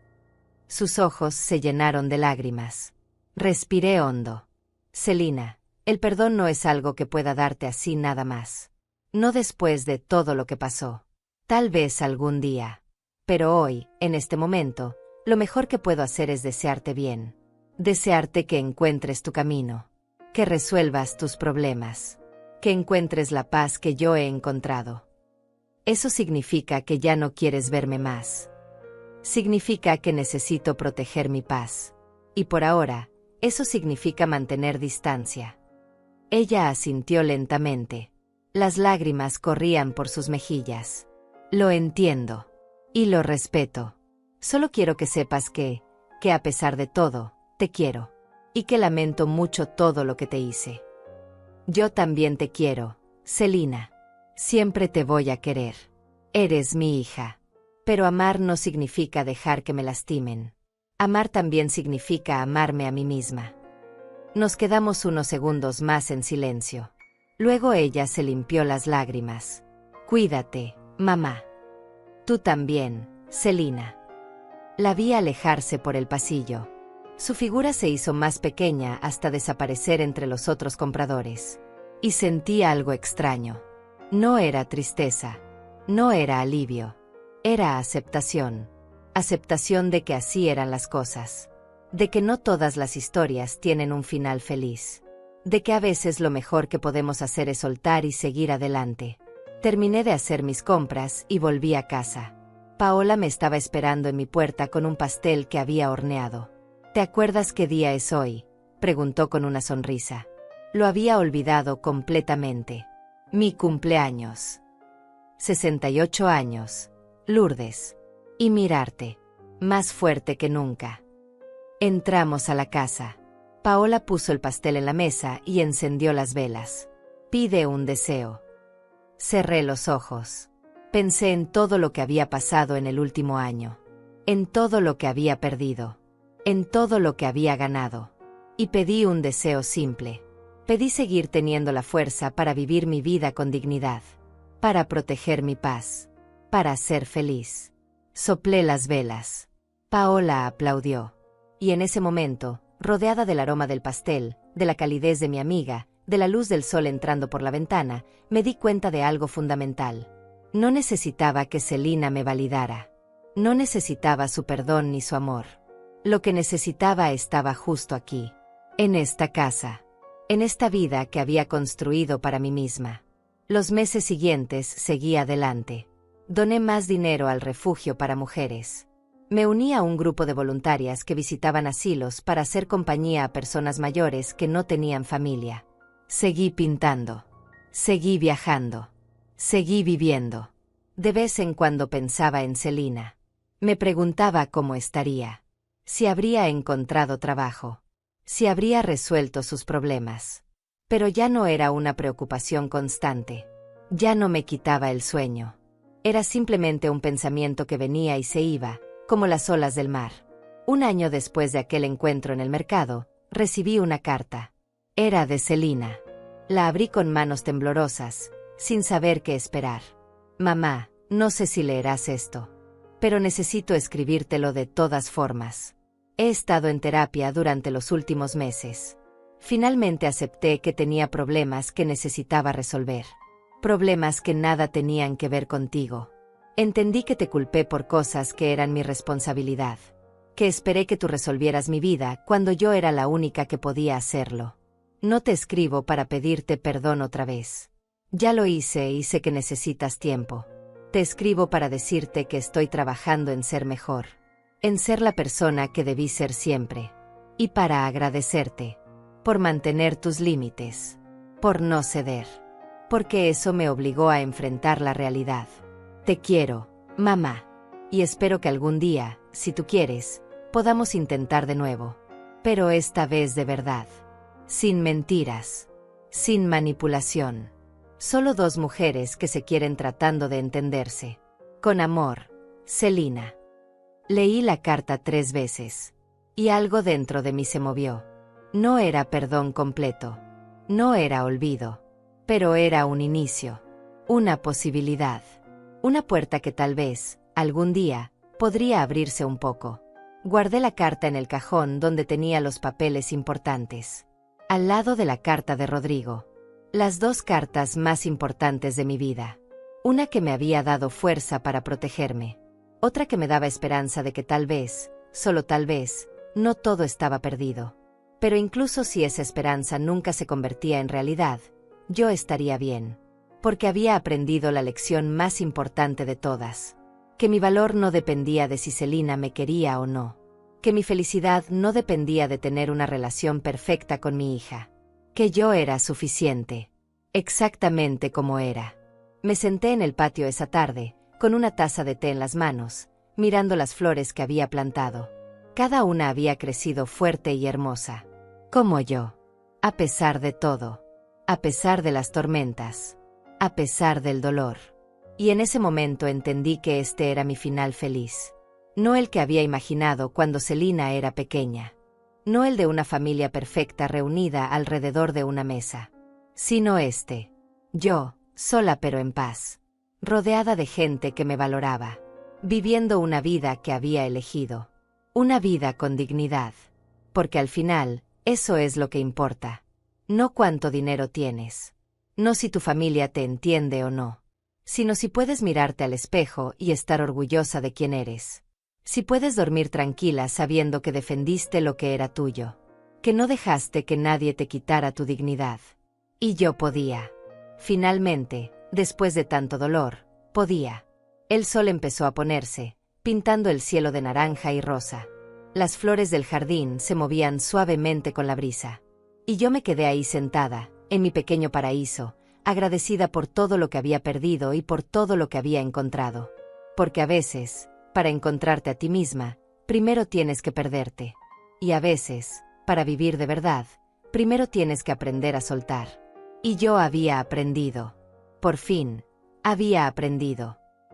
Sus ojos se llenaron de lágrimas. Respiré hondo. Celina, el perdón no es algo que pueda darte así nada más. No después de todo lo que pasó. Tal vez algún día. Pero hoy, en este momento, lo mejor que puedo hacer es desearte bien. Desearte que encuentres tu camino. Que resuelvas tus problemas. Que encuentres la paz que yo he encontrado. Eso significa que ya no quieres verme más. Significa que necesito proteger mi paz. Y por ahora, eso significa mantener distancia. Ella asintió lentamente. Las lágrimas corrían por sus mejillas. Lo entiendo. Y lo respeto. Solo quiero que sepas que a pesar de todo, te quiero. Y que lamento mucho todo lo que te hice. Yo también te quiero, Selina. Siempre te voy a querer. Eres mi hija. Pero amar no significa dejar que me lastimen. Amar también significa amarme a mí misma. Nos quedamos unos segundos más en silencio. Luego ella se limpió las lágrimas. Cuídate, mamá. Tú también, Selina. La vi alejarse por el pasillo. Su figura se hizo más pequeña hasta desaparecer entre los otros compradores. Y sentí algo extraño. No era tristeza. No era alivio. Era aceptación. Aceptación de que así eran las cosas. De que no todas las historias tienen un final feliz. De que a veces lo mejor que podemos hacer es soltar y seguir adelante. Terminé de hacer mis compras y volví a casa. Paola me estaba esperando en mi puerta con un pastel que había horneado. ¿Te acuerdas qué día es hoy?, preguntó con una sonrisa. Lo había olvidado completamente. Mi cumpleaños. 68 años. Lourdes. Y mirarte. Más fuerte que nunca. Entramos a la casa. Paola puso el pastel en la mesa y encendió las velas. Pide un deseo. Cerré los ojos. Pensé en todo lo que había pasado en el último año. En todo lo que había perdido. En todo lo que había ganado. Y pedí un deseo simple. Pedí seguir teniendo la fuerza para vivir mi vida con dignidad. Para proteger mi paz. Para ser feliz. Soplé las velas. Paola aplaudió. Y en ese momento, rodeada del aroma del pastel, de la calidez de mi amiga, de la luz del sol entrando por la ventana, me di cuenta de algo fundamental. No necesitaba que Selina me validara. No necesitaba su perdón ni su amor. Lo que necesitaba estaba justo aquí. En esta casa. En esta vida que había construido para mí misma. Los meses siguientes seguí adelante. Doné más dinero al refugio para mujeres. Me uní a un grupo de voluntarias que visitaban asilos para hacer compañía a personas mayores que no tenían familia. Seguí pintando. Seguí viajando. Seguí viviendo. De vez en cuando pensaba en Selina. Me preguntaba cómo estaría. Si habría encontrado trabajo. Si habría resuelto sus problemas. Pero ya no era una preocupación constante. Ya no me quitaba el sueño. Era simplemente un pensamiento que venía y se iba, como las olas del mar. Un año después de aquel encuentro en el mercado, recibí una carta. Era de Selina. La abrí con manos temblorosas, sin saber qué esperar. Mamá, no sé si leerás esto. Pero necesito escribírtelo de todas formas. He estado en terapia durante los últimos meses. Finalmente acepté que tenía problemas que necesitaba resolver. Problemas que nada tenían que ver contigo. Entendí que te culpé por cosas que eran mi responsabilidad. Que esperé que tú resolvieras mi vida cuando yo era la única que podía hacerlo. No te escribo para pedirte perdón otra vez. Ya lo hice y sé que necesitas tiempo. Te escribo para decirte que estoy trabajando en ser mejor. En ser la persona que debí ser siempre. Y para agradecerte. Por mantener tus límites. Por no ceder. Porque eso me obligó a enfrentar la realidad. Te quiero, mamá. Y espero que algún día, si tú quieres, podamos intentar de nuevo. Pero esta vez de verdad. Sin mentiras. Sin manipulación. Solo dos mujeres que se quieren tratando de entenderse. Con amor, Selina. Leí la carta 3 veces. Y algo dentro de mí se movió. No era perdón completo. No era olvido. Pero era un inicio. Una posibilidad. Una puerta que tal vez, algún día, podría abrirse un poco. Guardé la carta en el cajón donde tenía los papeles importantes. Al lado de la carta de Rodrigo. Las dos cartas más importantes de mi vida. Una que me había dado fuerza para protegerme. Otra que me daba esperanza de que tal vez, solo tal vez, no todo estaba perdido. Pero incluso si esa esperanza nunca se convertía en realidad, yo estaría bien. Porque había aprendido la lección más importante de todas. Que mi valor no dependía de si Selina me quería o no. Que mi felicidad no dependía de tener una relación perfecta con mi hija. Que yo era suficiente. Exactamente como era. Me senté en el patio esa tarde, con una taza de té en las manos, mirando las flores que había plantado. Cada una había crecido fuerte y hermosa. Como yo. A pesar de todo. A pesar de las tormentas. A pesar del dolor. Y en ese momento entendí que este era mi final feliz. No el que había imaginado cuando Selina era pequeña. No el de una familia perfecta reunida alrededor de una mesa. Sino este. Yo, sola pero en paz. Rodeada de gente que me valoraba. Viviendo una vida que había elegido. Una vida con dignidad. Porque al final, eso es lo que importa. No cuánto dinero tienes. No si tu familia te entiende o no. Sino si puedes mirarte al espejo y estar orgullosa de quién eres. Si puedes dormir tranquila sabiendo que defendiste lo que era tuyo. Que no dejaste que nadie te quitara tu dignidad. Y yo podía. Finalmente, después de tanto dolor, podía. El sol empezó a ponerse, pintando el cielo de naranja y rosa. Las flores del jardín se movían suavemente con la brisa. Y yo me quedé ahí sentada, en mi pequeño paraíso, agradecida por todo lo que había perdido y por todo lo que había encontrado. Porque a veces, para encontrarte a ti misma, primero tienes que perderte. Y a veces, para vivir de verdad, primero tienes que aprender a soltar. Y yo había aprendido. Por fin, había aprendido.